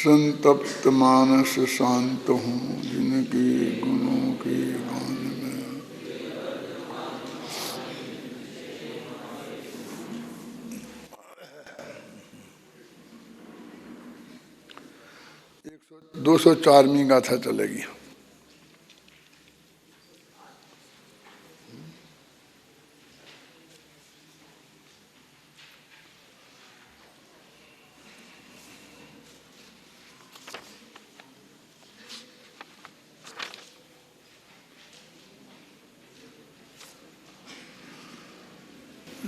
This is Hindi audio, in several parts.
संतप्त मानस शांत हूँ जिनके गुणों के गान में। एक 204वीं गाथा चलेगी।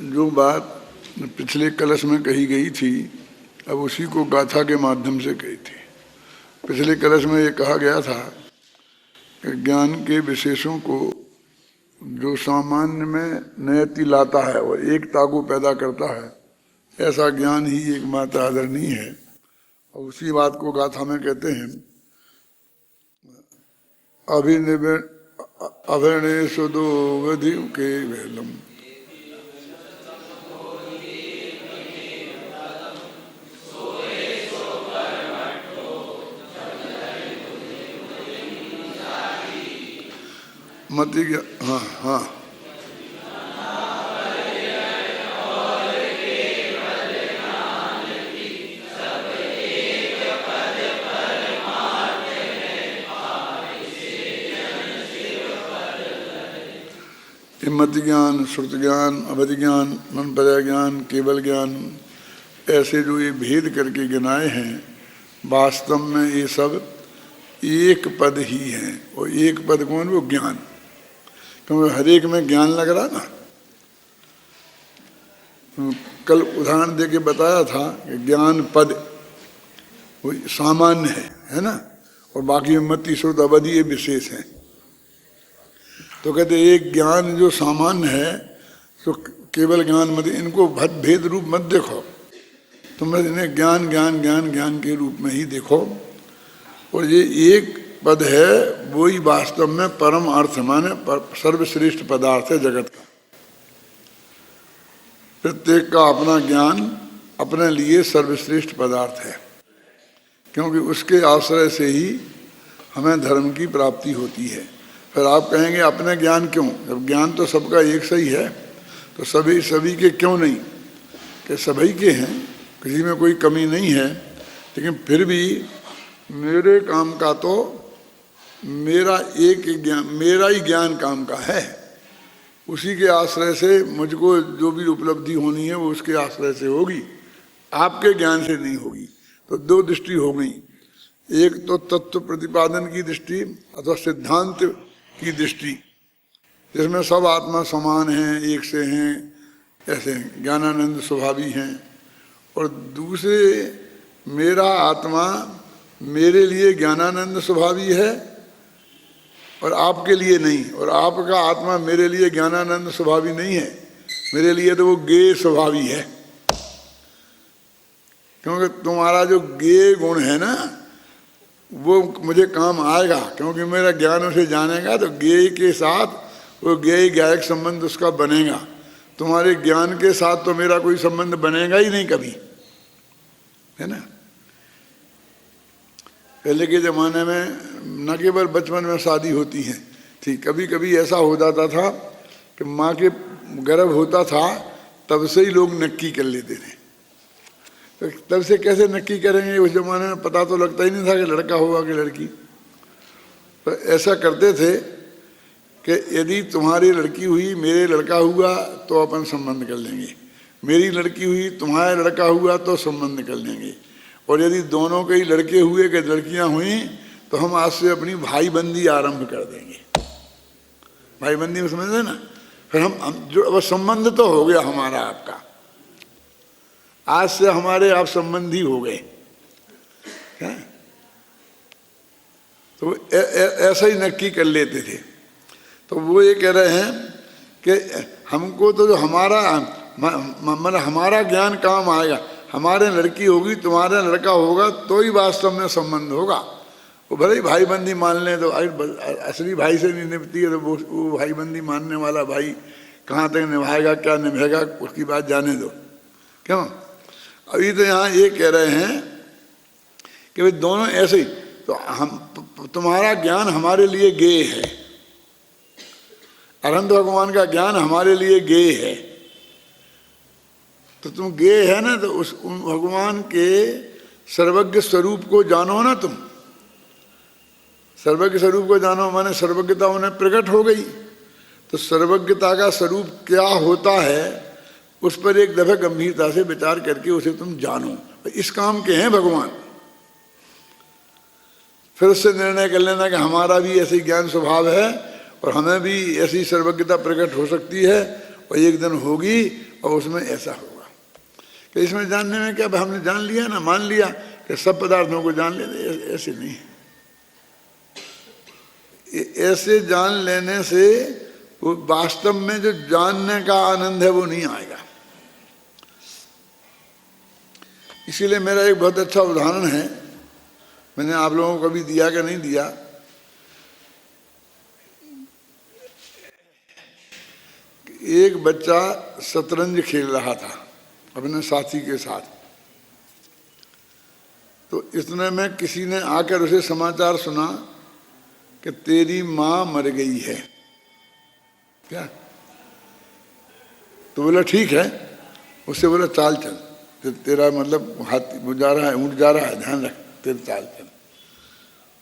जो बात पिछले कलश में कही गई थी अब उसी को गाथा के माध्यम से कही थी। पिछले कलश में ये कहा गया था कि ज्ञान के विशेषों को जो सामान्य में नयति लाता है और एकता को पैदा करता है, ऐसा ज्ञान ही एकमात्र आदरणीय है। और उसी बात को गाथा में कहते हैं अभिनय सुदो विधि के वेलम। मति हाँ हाँ मति ज्ञान, श्रुत ज्ञान, अवधि ज्ञान, मन पर्याय ज्ञान, केवल ज्ञान, ऐसे जो ये भेद करके गिनाए हैं, वास्तव में ये सब एक पद ही है। और एक पद कौन? वो ज्ञान। क्योंकि हर एक में ज्ञान लग रहा ना। कल उदाहरण देके बताया था कि ज्ञान पद वो सामान्य है ना, और बाकी मति श्रुत अवधि ये विशेष है। तो कहते एक ज्ञान जो सामान्य है तो केवल ज्ञान मत, इनको भेद रूप मत देखो, तुम इन्हें ज्ञान ज्ञान ज्ञान ज्ञान के रूप में ही देखो। और ये एक पद है वही वास्तव में परम अर्थ माने सर्वश्रेष्ठ पदार्थ है जगत का। प्रत्येक का अपना ज्ञान अपने लिए सर्वश्रेष्ठ पदार्थ है, क्योंकि उसके आश्रय से ही हमें धर्म की प्राप्ति होती है। फिर आप कहेंगे अपने ज्ञान क्यों? जब ज्ञान तो सबका एक सही है तो सभी के क्यों नहीं? कि सभी के हैं, किसी में कोई कमी नहीं है, लेकिन फिर भी मेरे काम का तो मेरा एक ज्ञान, मेरा ही ज्ञान काम का है। उसी के आश्रय से मुझको जो भी उपलब्धि होनी है वो उसके आश्रय से होगी, आपके ज्ञान से नहीं होगी। तो दो दृष्टि हो गई, एक तो तत्व प्रतिपादन की दृष्टि अथवा सिद्धांत की दृष्टि जिसमें सब आत्मा समान हैं, एक से हैं, ऐसे ज्ञानानंद स्वभावी हैं। और दूसरे मेरा आत्मा मेरे लिए ज्ञानानंद स्वभावी है और आपके लिए नहीं, और आपका आत्मा मेरे लिए ज्ञानानंद स्वभावी नहीं है, मेरे लिए तो वो ज्ञेय स्वभावी है। क्योंकि तुम्हारा जो ज्ञेय गुण है ना वो मुझे काम आएगा, क्योंकि मेरा ज्ञान उसे जानेगा तो ज्ञेय के साथ वो ज्ञेय ज्ञायक संबंध उसका बनेगा। तुम्हारे ज्ञान के साथ तो मेरा कोई संबंध बनेगा ही नहीं कभी, है ना। पहले के ज़माने में न केवल बचपन में शादी होती है थी, कभी कभी ऐसा हो जाता था कि माँ के गर्भ होता था तब से ही लोग नक्की कर लेते थे। तो तब से कैसे नक्की करेंगे? उस ज़माने में पता तो लगता ही नहीं था कि लड़का होगा कि लड़की। तो ऐसा करते थे कि यदि तुम्हारी लड़की हुई मेरे लड़का हुआ तो अपन संबंध कर लेंगे, मेरी लड़की हुई तुम्हारा लड़का हुआ तो संबंध कर लेंगे, और यदि दोनों के ही लड़के हुए कि लड़कियां हुई तो हम आज से अपनी भाईबंदी आरंभ कर देंगे। भाईबंदी में समझ ना, फिर हम जो अब संबंध तो हो गया हमारा आपका, आज से हमारे आप संबंधी हो गए। तो ऐसा ही नक्की कर लेते थे। तो वो ये कह रहे हैं कि हमको तो जो हमारा ज्ञान काम आएगा, हमारे लड़की होगी तुम्हारा लड़का होगा तो ही वास्तव में संबंध होगा। वो भले ही भाईबंदी मान लें तो असली भाई से नहीं निभती है, तो वो भाईबंदी मानने वाला भाई कहाँ तक निभाएगा क्या निभाएगा उसकी बात जाने दो। क्यों? अभी तो यहाँ ये कह रहे हैं कि भाई दोनों ऐसे ही, तो हम तुम्हारा ज्ञान हमारे लिए गेय है, अनंत भगवान का ज्ञान हमारे लिए गेय है। तो तुम गेय है ना, तो उस भगवान के सर्वज्ञ स्वरूप को जानो ना तुम। सर्वज्ञ स्वरूप को जानो माने सर्वज्ञता उन्हें प्रकट हो गई। तो सर्वज्ञता का स्वरूप क्या होता है उस पर एक दफे गंभीरता से विचार करके उसे तुम जानो। इस काम के हैं भगवान। फिर उससे निर्णय कर लेना कि हमारा भी ऐसे ज्ञान स्वभाव है और हमें भी ऐसी सर्वज्ञता प्रकट हो सकती है और एक दिन होगी और उसमें ऐसा होगा। कि इसमें जानने में क्या, हमने जान लिया ना, मान लिया कि सब पदार्थों को जान लेते, ऐसे नहीं है। ऐसे जान लेने से वो वास्तव में जो जानने का आनंद है वो नहीं आएगा। इसीलिए मेरा एक बहुत अच्छा उदाहरण है, मैंने आप लोगों को भी दिया कि नहीं दिया। एक बच्चा शतरंज खेल रहा था अपने साथी के साथ, तो इतने में किसी ने आकर उसे समाचार सुना कि तेरी माँ मर गई है। क्या? तो बोला ठीक है। उससे बोला चाल चल, तेरा मतलब हाथी वो जा रहा है, ऊँट जा रहा है, ध्यान रख, तेरे चाल चल।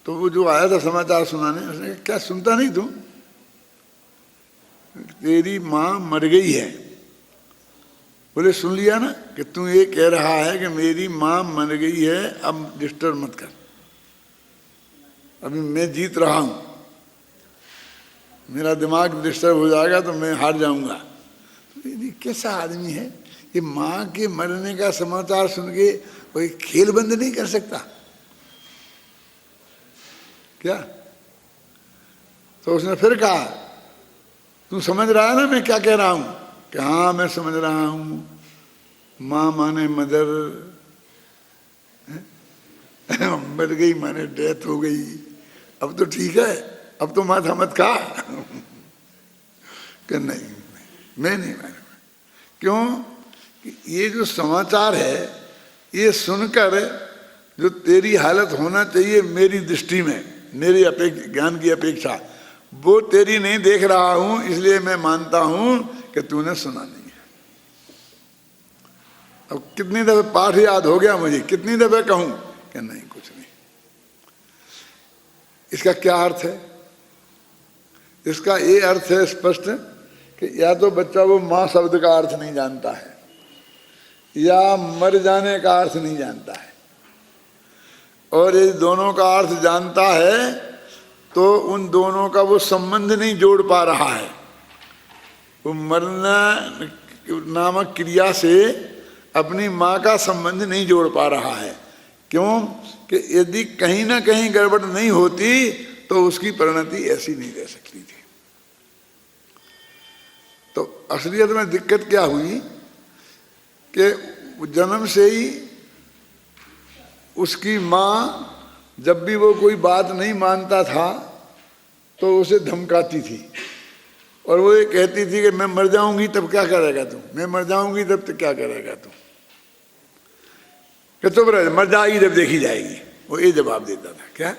तो वो जो आया था समाचार सुनाने, उसने कहा क्या सुनता नहीं तू, तेरी माँ मर गई है। बोले सुन लिया ना कि तू ये कह रहा है कि मेरी माँ मर गई है, अब डिस्टर्ब मत कर, अभी मैं जीत रहा हूं, मेरा दिमाग डिस्टर्ब हो जाएगा तो मैं हार जाऊंगा। तो ये कैसा आदमी है, ये माँ के मरने का समाचार सुन के कोई खेल बंद नहीं कर सकता क्या? तो उसने फिर कहा तू समझ रहा है ना मैं क्या कह रहा हूं? कि हाँ मैं समझ रहा हूं, माँ माने मदर, मर गई माने डेथ हो गई, अब तो ठीक है, अब तो माथा मत खा। कि नहीं मैं नहीं मानूंगा। क्यों? ये जो समाचार है ये सुनकर जो तेरी हालत होना चाहिए मेरी दृष्टि में, मेरी ज्ञान की अपेक्षा, वो तेरी नहीं देख रहा हूं, इसलिए मैं मानता हूं कि तूने सुना नहीं है। अब कितनी दफे पाठ याद हो गया मुझे, कितनी दफे कहूं कि नहीं कुछ नहीं। इसका क्या अर्थ है? इसका ये अर्थ है स्पष्ट कि या तो बच्चा वो मां शब्द का अर्थ नहीं जानता है या मर जाने का अर्थ नहीं जानता है, और ये दोनों का अर्थ जानता है तो उन दोनों का वो संबंध नहीं जोड़ पा रहा है। वो मरना नामक क्रिया से अपनी माँ का संबंध नहीं जोड़ पा रहा है। क्यों? कि यदि कहीं ना कहीं गड़बड़ नहीं होती तो उसकी परिणति ऐसी नहीं रह सकती थी। तो असलियत में दिक्कत क्या हुई कि जन्म से ही उसकी माँ जब भी वो कोई बात नहीं मानता था तो उसे धमकाती थी, और वो ये कहती थी कि मैं मर जाऊंगी तब क्या करेगा तू, मैं मर जाऊंगी तब तो क्या करेगा तू, कि चुप रह, मर जाएगी जब देखी जाएगी। वो ये जवाब देता था। क्या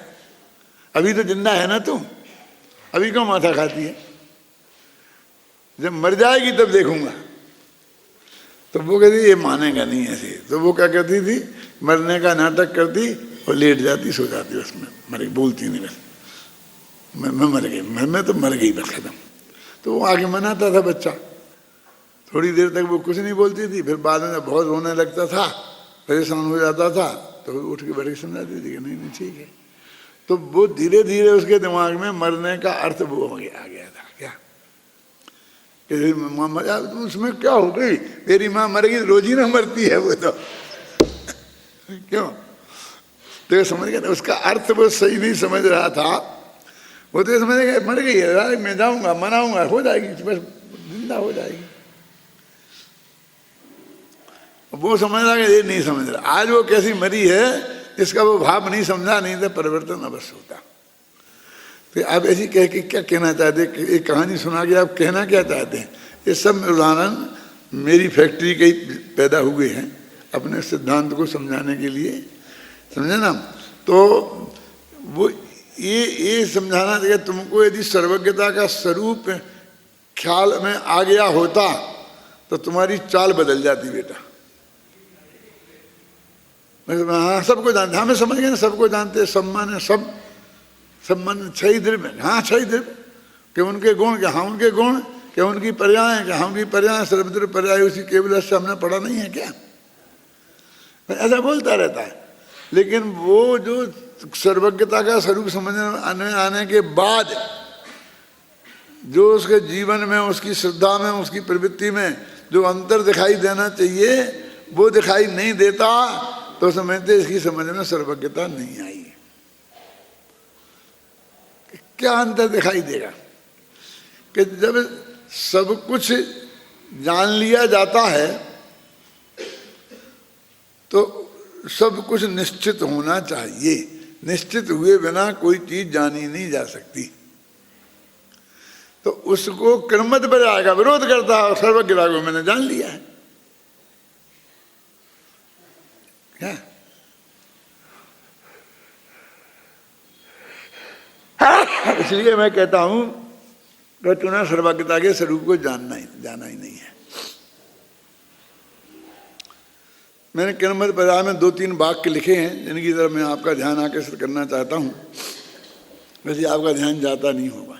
अभी तो जिंदा है ना तू, अभी क्यों माथा खाती है, जब मर जाएगी तब देखूंगा। तो वो कहती ये मानेगा नहीं ऐसे। तो वो क्या करती थी, मरने का नाटक करती और लेट जाती, सो जाती, उसमें मर बोलती नहीं, बस मैं मर गई, मैं तो मर गई, बस खत्म। तो वो आगे मनाता था बच्चा, थोड़ी देर तक वो कुछ नहीं बोलती थी, फिर बाद में बहुत रोने लगता था, परेशान हो जाता था, तो उठ के बैठ के समझाती थी कि नहीं ठीक है। तो वो धीरे धीरे उसके दिमाग में मरने का अर्थ वो आ गया था। क्या कि माँ मजा, उसमें क्या हो गई, मेरी माँ मर गई, रोज ही ना मरती है वो तो। क्यों? तो समझ गया, उसका अर्थ वो सही नहीं समझ रहा था। वो तो समझ गया मर गई है, मैं जाऊंगा मनाऊंगा, हो जाएगी, बस जिंदा हो जाएगी। वो समझ रहा कि ये नहीं समझ रहा। आज वो कैसी मरी है इसका वो भाव नहीं समझा, नहीं तो परिवर्तन अवश्य होता। तो आप ऐसी कह के क्या कहना चाहते, एक कहानी सुना के आप कहना क्या चाहते हैं? ये सब उदाहरण मेरी फैक्ट्री के ही पैदा हुए हैं अपने सिद्धांत को समझाने के लिए, समझे ना। तो वो ये समझाना चाहिए तुमको, यदि सर्वज्ञता का स्वरूप ख्याल में आ गया होता तो तुम्हारी चाल बदल जाती बेटा। हाँ सबको जानते, हमें समझ गए ना, सबको जानते, सम्मान है, सम्मान 6 द्रव्य, हाँ 6 द्रव्य कि उनके गुण, क्या हाँ उनके गुण, क्या उनकी पर्याय, क्या हाँ उनकी पर्याय, सर्वत्र पर्याय उसी केवल से हमने पढ़ा नहीं है क्या, ऐसा बोलता रहता है। लेकिन वो जो सर्वज्ञता का स्वरूप समझने आने के बाद जो उसके जीवन में, उसकी श्रद्धा में, उसकी प्रवृत्ति में जो अंतर दिखाई देना चाहिए वो दिखाई नहीं देता, तो समझते इसकी समझ में सर्वज्ञता नहीं आई। क्या अंतर दिखाई देगा कि जब सब कुछ जान लिया जाता है तो सब कुछ निश्चित होना चाहिए, निश्चित हुए बिना कोई चीज जानी नहीं जा सकती। तो उसको क्रमबद्ध पर आएगा, विरोध करता है, सर्वज्ञता को मैंने जान लिया है क्या। इसलिए मैं कहता हूं कि तूने सर्वज्ञता के स्वरूप को जाना ही नहीं है। मैंने क्रमबद्ध पर्याय में 2-3 वाक्य लिखे हैं जिनकी तरफ मैं आपका ध्यान आकर्षित करना चाहता हूं, वैसे आपका ध्यान जाता नहीं होगा।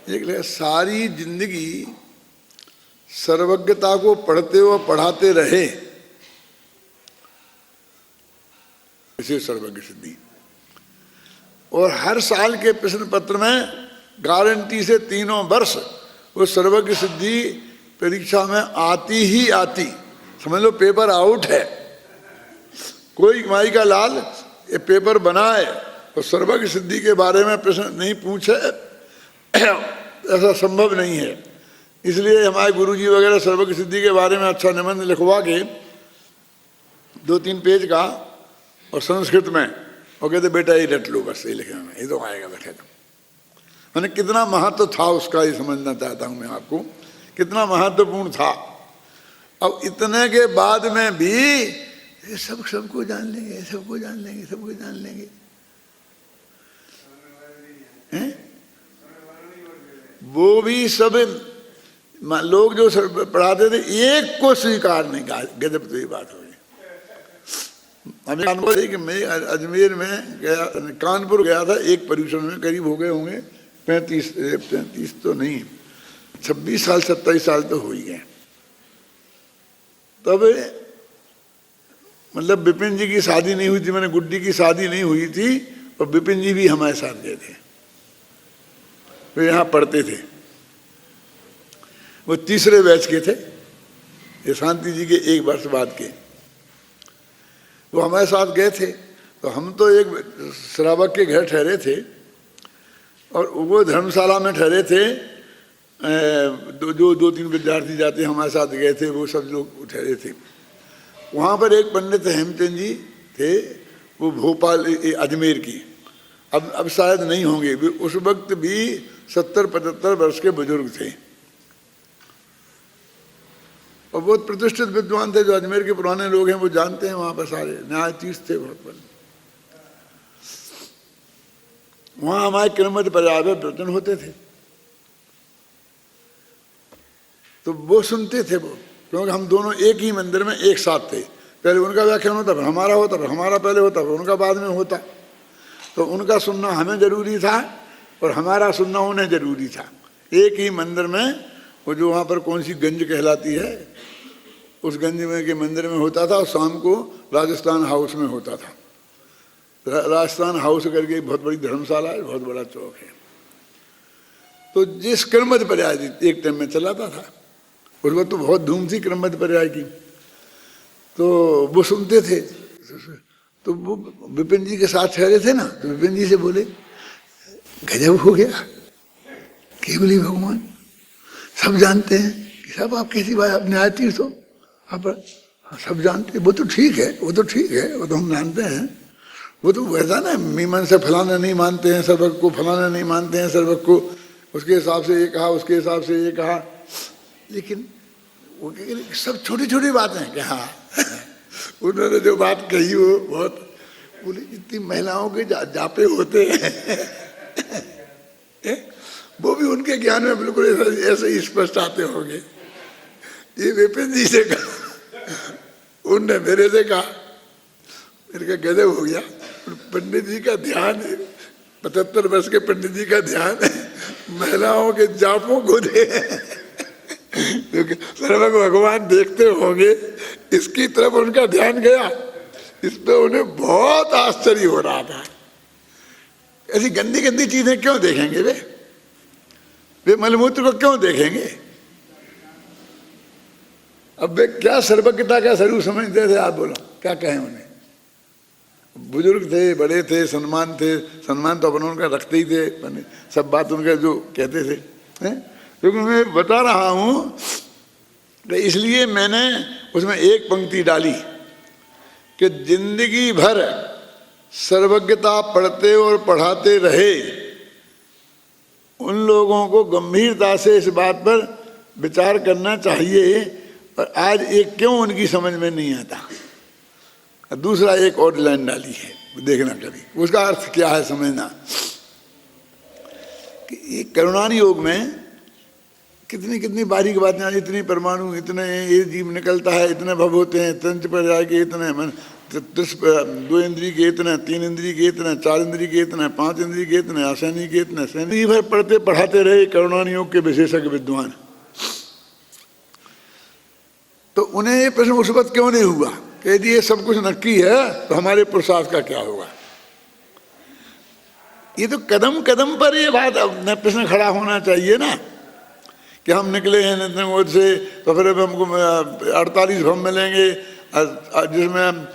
एक सारी जिंदगी सर्वज्ञता को पढ़ते व पढ़ाते रहे, इसे सर्वज्ञ सिद्धि। और हर साल के प्रश्न पत्र में गारंटी से 3 वर्ष वो सर्वज्ञ सिद्धि परीक्षा में आती ही आती। समझ लो पेपर आउट है, कोई माई का लाल ये पेपर बनाए और सर्वज्ञ सिद्धि के बारे में प्रश्न नहीं पूछे, ऐसा संभव नहीं है। इसलिए हमारे गुरुजी वगैरह सर्वज्ञ सिद्धि के बारे में अच्छा निबंध लिखवा के 2-3 पेज का और संस्कृत में, और कहते बेटा ये रट लो, बस ये लिखने में ये तो आएगा बैठेगा। मैंने कितना महत्व था उसका ये समझना चाहता हूँ मैं आपको, कितना महत्वपूर्ण था। अब इतने के बाद में भी ये सबको जान लेंगे, सबको जान लेंगे, सबको जान लेंगे हैं? वो भी सब लोग जो पढ़ाते थे एक को स्वीकार नहीं किया। गजब तो ये बात हो गई। हमें अनुभव है कि मैं अजमेर में गया, कानपुर गया था, एक पर्यूषण में करीब हो गए होंगे 35 तो नहीं, 26 साल 27 साल तो हो ही गए। तब मतलब विपिन जी की शादी नहीं हुई थी, मैंने गुड्डी की शादी नहीं हुई थी, और विपिन जी भी हमारे साथ गए थे, वे यहाँ पढ़ते थे। वो तीसरे बैच के थे, ये शांति जी के 1 वर्ष बाद के। वो हमारे साथ गए थे, तो हम तो एक श्रावक के घर ठहरे थे और वो धर्मशाला में ठहरे थे। जो 2-3 विद्यार्थी जाते हमारे साथ गए थे, वो सब लोग ठहरे थे। वहाँ पर एक पंडित हेमचंद जी थे, वो भोपाल अजमेर की, अब शायद नहीं होंगे, उस वक्त भी 70-75 वर्ष के बुजुर्ग थे और बहुत प्रतिष्ठित विद्वान थे। जो अजमेर के पुराने लोग हैं वो जानते हैं, वहाँ पर सारे न्यायाधीश थे बहुत बड़े। वहाँ हमारे क्रमबद्ध पर्याय में प्रवचन होते थे, तो वो सुनते थे वो, क्योंकि हम दोनों एक ही मंदिर में एक साथ थे। पहले उनका व्याख्यान होता, फिर हमारा होता, फिर हमारा पहले होता, फिर उनका बाद में होता। तो उनका सुनना हमें जरूरी था और हमारा सुनना उन्हें जरूरी था। एक ही मंदिर में, वो जो वहाँ पर कौन सी गंज कहलाती है, उस गंज में के मंदिर में होता था, और शाम को राजस्थान हाउस में होता था। राजस्थान हाउस करके बहुत बड़ी धर्मशाला है, बहुत बड़ा चौक है। तो जिस क्रमबद्ध पर्याय एक टाइम में चलाता था, उस वक्त तो बहुत धूम थी क्रमबद्ध पर्याय की, तो वो सुनते थे। तो वो विपिन जी के साथ ठहरे थे ना, तो विपिन जी से बोले गजब हो गया, केवली भगवान सब जानते हैं कि सब आप कैसी बात, अपने आतीर्थ हो आप सब जानते हैं। वो तो ठीक है, वो तो ठीक है, वो तो हम जानते हैं। वो तो वैसा ना मीमन से फलाना नहीं मानते हैं सर्वज्ञ को, फलाना नहीं मानते हैं सर्वज्ञ को, उसके हिसाब से ये कहा, उसके हिसाब से ये कहा। लेकिन वो सब छोटी छोटी बातें हैं कि हाँ उन्होंने जो बात कही वो बहुत बोले इतनी महिलाओं के जापे होते हैं वो भी उनके ज्ञान में बिल्कुल ऐसे ही स्पष्ट आते होंगे। ये विपिन जी से कहा, उनने मेरे से कहा, मेरे का गजब हो गया। पंडित जी का ध्यान, 75 वर्ष के पंडित जी का ध्यान महिलाओं के जापों को दे, क्योंकि सर्व भगवान देखते होंगे, इसकी तरफ उनका ध्यान गया। इस पे उन्हें बहुत आश्चर्य हो रहा था। ऐसी गंदी गंदी चीजें क्यों देखेंगे वे मलमूत्र को क्यों देखेंगे? अब वे क्या सर्वज्ञता का स्वरूप समझते थे? आप बोलो क्या कहें उन्हें? बुजुर्ग थे, बड़े थे, सम्मान थे, सम्मान तो अपन उनका रखते ही थे, सब बात उनका जो कहते थे, क्योंकि मैं बता रहा हूं, तो इसलिए मैंने उसमें एक पंक्ति डाली कि जिंदगी भर सर्वज्ञता पढ़ते और पढ़ाते रहे उन लोगों को गंभीरता से इस बात पर विचार करना चाहिए, और आज एक क्यों उनकी समझ में नहीं आता। दूसरा एक और लाइन डाली है, देखना कभी उसका अर्थ क्या है समझना, कि ये करुणान योग में कितनी कितनी बारीक बातें, इतनी परमाणु, इतने ये जीव निकलता है, इतने भव होते हैं, तंत्र पर जाके इतने मन, 2 इंद्रिय के इतने, 3 इंद्रिय के इतने, 4 इंद्रिय के इतने, 5 इंद्रिय के इतने, आसैनी के इतने, सैनी भर पढ़ते पढ़ाते रहे करुणान योग के विशेषज्ञ विद्वान। तो उन्हें ये प्रश्न उस वक्त क्यों नहीं हुआ कि यदि ये सब कुछ नक्की है तो हमारे पुरुषार्थ का क्या होगा? ये तो कदम कदम पर ये बात प्रश्न खड़ा होना चाहिए ना, कि हम निकले हैं नित्य से, तो फिर हमको 48 भव मिलेंगे, जिसमें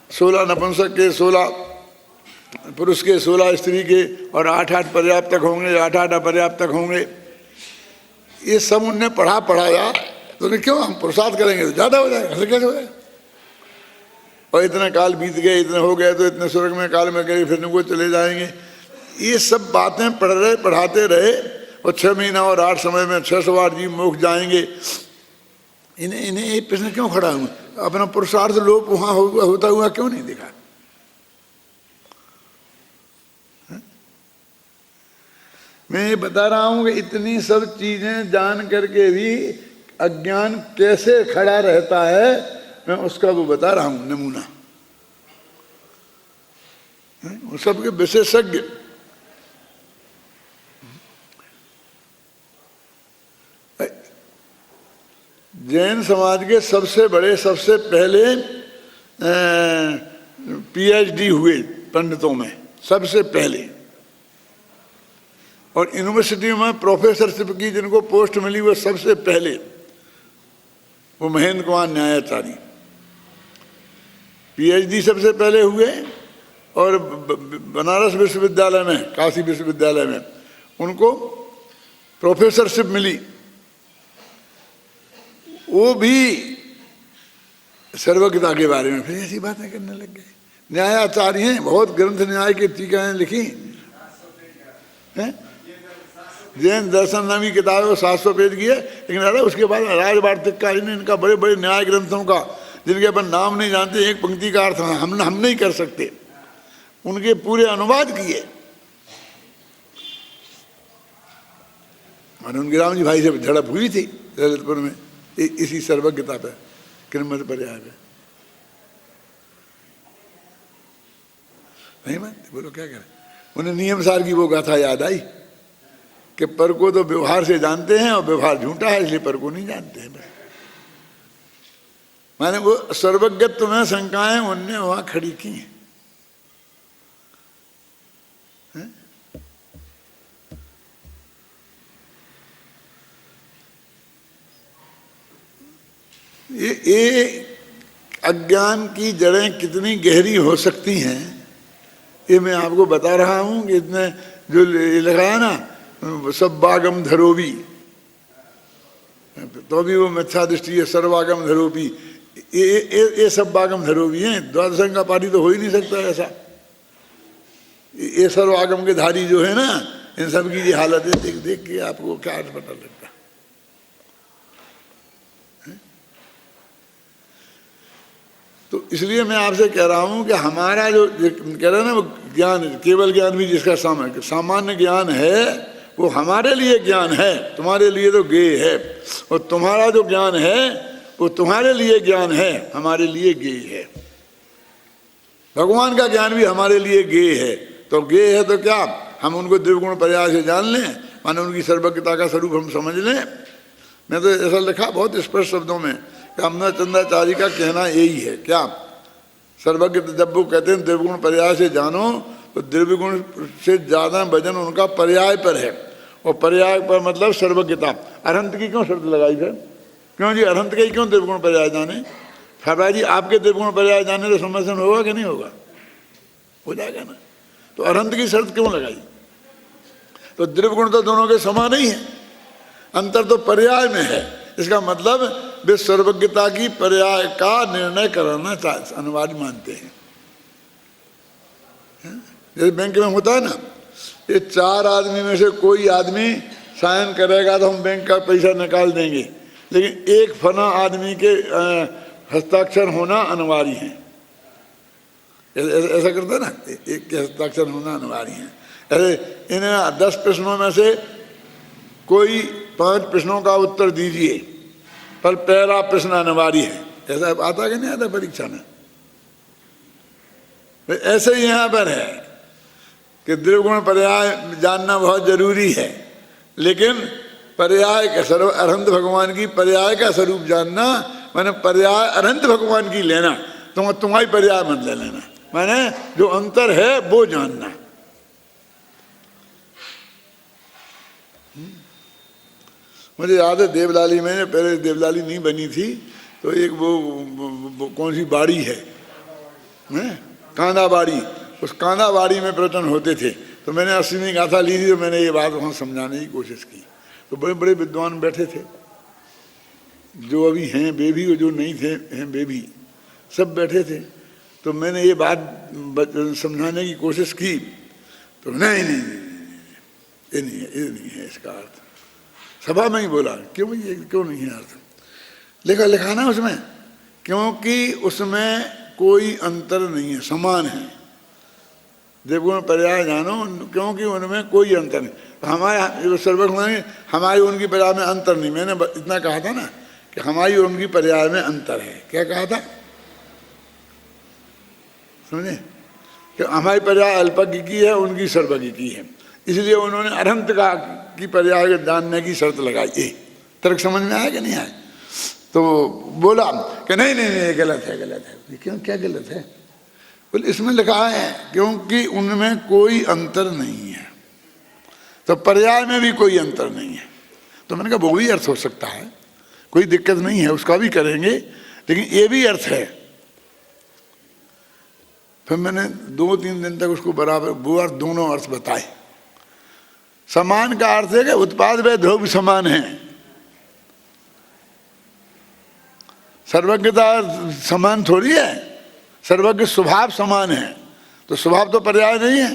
16 नपुंसक के, 16 पुरुष के, 16 स्त्री के, और 8-8 पर्याप्तक होंगे, 8-8 अपर्याप्तक होंगे। ये सब उनने पढ़ाया, तो उन्हें क्यों हम पुरुषार्थ करेंगे तो ज़्यादा हो जाएगा, कैसे हो जाएगा? और इतने काल बीत गए, इतने हो गए, तो इतने स्वर्ग में काल में गए, फिर वो चले जाएंगे। ये सब बातें पढ़ाते रहे, और 6 महीना और 8 समय में 608 जीव मोक्ष जाएंगे। इन्हें ये प्रश्न क्यों खड़ा हुआ? अपना पुरुषार्थ लोप वहां होता हुआ क्यों नहीं देखा? मैं ये बता रहा हूं कि इतनी सब चीजें जान करके भी अज्ञान कैसे खड़ा रहता है, मैं उसका वो बता रहा हूं नमूना। वो सबके विशेषज्ञ, जैन समाज के सबसे बड़े, सबसे पहले पीएचडी हुए पंडितों में सबसे पहले, और यूनिवर्सिटी में प्रोफेसरशिप की जिनको पोस्ट मिली वो सबसे पहले वो महेंद्र कुमार न्यायाचारी पीएचडी सबसे पहले हुए, और बनारस विश्वविद्यालय में, काशी विश्वविद्यालय में उनको प्रोफेसरशिप मिली। वो भी सर्वज्ञता के बारे में फिर ऐसी बातें करने लग गए। न्यायाचार्य हैं, बहुत ग्रंथ न्याय की टीकाएं लिखी हैं, जैन दर्शन नामी किताब है, 700 पेज की है। लेकिन अरे उसके बाद राजवार्तिक का इनका बड़े बड़े न्याय ग्रंथों का, जिनके अपन नाम नहीं जानते, एक पंक्ति का अर्थ हम नहीं कर सकते, उनके पूरे अनुवाद किए। और उनके राम जी भाई से झड़प हुई थी ललितपुर में, इसी सर्वज्ञता पे, किरमत पर्याय पे। नहीं मानते? बोलो क्या करें? उन्हें नियम सार की वो गाथा याद आई कि पर को तो व्यवहार से जानते हैं, और व्यवहार झूठा है, इसलिए पर को नहीं जानते हैं। माने वो सर्वज्ञत्व में शंकाएं उनने वहां खड़ी की हैं। ये अज्ञान की जड़ें कितनी गहरी हो सकती हैं, ये मैं आपको बता रहा हूं कि इतने जो लिखा है ना, सब बागम धरोबी, तो भी वो मिथ्या दृष्टि है, सर्वागम धरोबी, ये सब बागम धरोबी हैं। द्वादश का पारी तो हो ही नहीं सकता ऐसा। ये सर्वागम के धारी जो है ना, इन सब की ये हालत है, देख देख के आपको क्या पता लगता। तो इसलिए मैं आपसे कह रहा हूँ कि हमारा जो कह रहे हैं ना वो ज्ञान, केवल ज्ञान भी जिसका सामान्य ज्ञान है वो हमारे लिए ज्ञान है, तुम्हारे लिए तो गेय है। और तुम्हारा जो ज्ञान है वो तुम्हारे लिए ज्ञान है, हमारे लिए गेय है। भगवान का ज्ञान भी हमारे लिए गेय है। तो गेय है तो क्या हम उनको द्रव्यगुण पर्याय से जान लें, माने उनकी सर्वज्ञता का स्वरूप हम समझ लें। मैं तो ऐसा लिखा बहुत स्पष्ट शब्दों में कि अमृताचार्य का कहना यही है। क्या सर्वज्ञ जब वो कहते हैं द्रव्यगुण पर्याय से जानो, तो द्रव्यगुण से ज़्यादा वजन उनका पर्याय पर है। और पर्याय पर मतलब सर्वज्ञता। अरहंत की क्यों शर्त लगाई फिर? क्यों जी अरहंत के ही क्यों द्रव्यगुण पर्याय जाने? फरमाया जी आपके द्रव्यगुण पर्याय जाने तो समर्थन होगा कि नहीं होगा? हो जाएगा ना। तो अरहंत की शर्त क्यों लगाई? तो द्रव्यगुण तो दोनों के समान ही है, अंतर तो पर्याय में है। इसका मतलब वे सर्वज्ञता की पर्याय का निर्णय कराना अनिवार्य मानते हैं। जैसे बैंक में होता है ना, ये 4 आदमी में से कोई आदमी साइन करेगा तो हम बैंक का पैसा निकाल देंगे, लेकिन एक फना आदमी के हस्ताक्षर होना अनिवार्य है। ऐसा करता है ना, एक के हस्ताक्षर होना अनिवार्य है। ऐसे इन 10 प्रश्नों में से कोई 5 प्रश्नों का उत्तर दीजिए, पर पहला प्रश्न अनिवार्य है। ऐसा आता कि नहीं आता परीक्षा में? ऐसे ही यहाँ पर है कि द्रव्यगुण पर्याय जानना बहुत जरूरी है, लेकिन पर्याय का स्वरूप अरहंत भगवान की पर्याय का स्वरूप जानना, माने पर्याय अरहंत भगवान की लेना, तुम्हारी पर्याय मत ले लेना, माने जो अंतर है वो जानना। मुझे याद है देवलाली में, पहले देवलाली नहीं बनी थी, तो एक वो कौन सी बाड़ी है, कांदा बाड़ी, उस कांदा बाड़ी में प्रवचन होते थे। तो मैंने 80वीं गाथा ली थी, तो मैंने ये बात वहाँ समझाने की कोशिश की। तो बड़े बड़े विद्वान बैठे थे, जो अभी हैं वे भी और जो नहीं थे हैं वे भी, सब बैठे थे। तो मैंने ये बात समझाने की कोशिश की, तो नहीं नहीं ये नहीं है, ये नहीं है इसका अर्थ। सभा में ही बोला क्यों ये क्यों नहीं है अर्थ? लिखा ना उसमें, क्योंकि उसमें कोई अंतर नहीं है, समान है। द्रव्यगुण पर्याय जानो, क्योंकि उनमें कोई अंतर नहीं। हमारे सर्वज्ञ हमारी उनकी पर्याय में अंतर नहीं। मैंने इतना कहा था ना कि हमारी उनकी पर्याय में अंतर है। क्या कहा था समझे? कि हमारी पर्याय अल्पज्ञ की है, उनकी सर्वज्ञ की है, इसलिए उन्होंने अरहंत का की पर्याय जानने की शर्त लगाई। तर्क समझ में आया कि नहीं आया? तो बोला कि नहीं नहीं नहीं ये गलत है, गलत है। क्यों, क्या गलत है? बोले इसमें लिखा है क्योंकि उनमें कोई अंतर नहीं है, तो पर्याय में भी कोई अंतर नहीं है। तो मैंने कहा वो भी अर्थ हो सकता है, कोई दिक्कत नहीं है, उसका भी करेंगे, लेकिन ये भी अर्थ है। फिर मैंने 2-3 दिन तक उसको बराबर वो अर्थ दोनों अर्थ बताए। समान का अर्थ है कि उत्पाद व द्रव्य समान है, सर्वज्ञता समान थोड़ी है, सर्वज्ञ स्वभाव समान है। तो स्वभाव तो पर्याय नहीं है,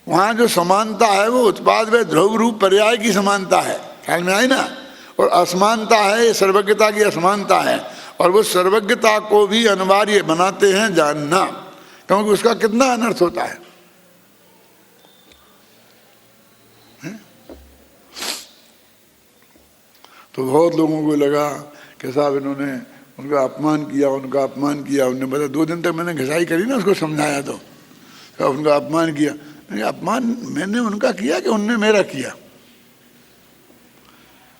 वहाँ जो समानता है वो उत्पाद व द्रव्य रूप पर्याय की समानता है, ख्याल में आई ना। और असमानता है सर्वज्ञता की असमानता है, और वो सर्वज्ञता को भी अनिवार्य बनाते हैं जानना, क्योंकि उसका कितना अनर्थ होता है। तो बहुत लोगों को लगा कि साहब इन्होंने उनका अपमान किया, उनका अपमान किया। उन्होंने बताया 2 दिन तक मैंने घिसाई करी ना, उसको समझाया तो उनका अपमान किया। अपमान मैंने उनका किया कि उनने मेरा किया?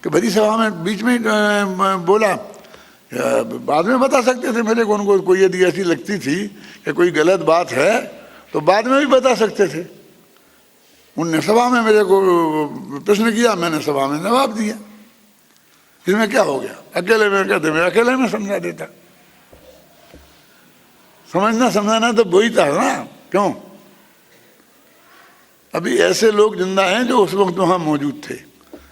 कि बड़ी सभा में बीच में बोला, बाद में बता सकते थे मेरे को, उनको कोई यदि ऐसी लगती थी कि कोई गलत बात है तो बाद में भी बता सकते थे। उनने सभा में मेरे को प्रश्न किया, मैंने सभा में जवाब दिया। इसमें क्या हो गया? अकेले में कहते मैं अकेले में समझा देता। समझना समझाना तो वही था ना, क्यों? अभी ऐसे लोग जिंदा हैं जो उस वक्त वहाँ मौजूद थे।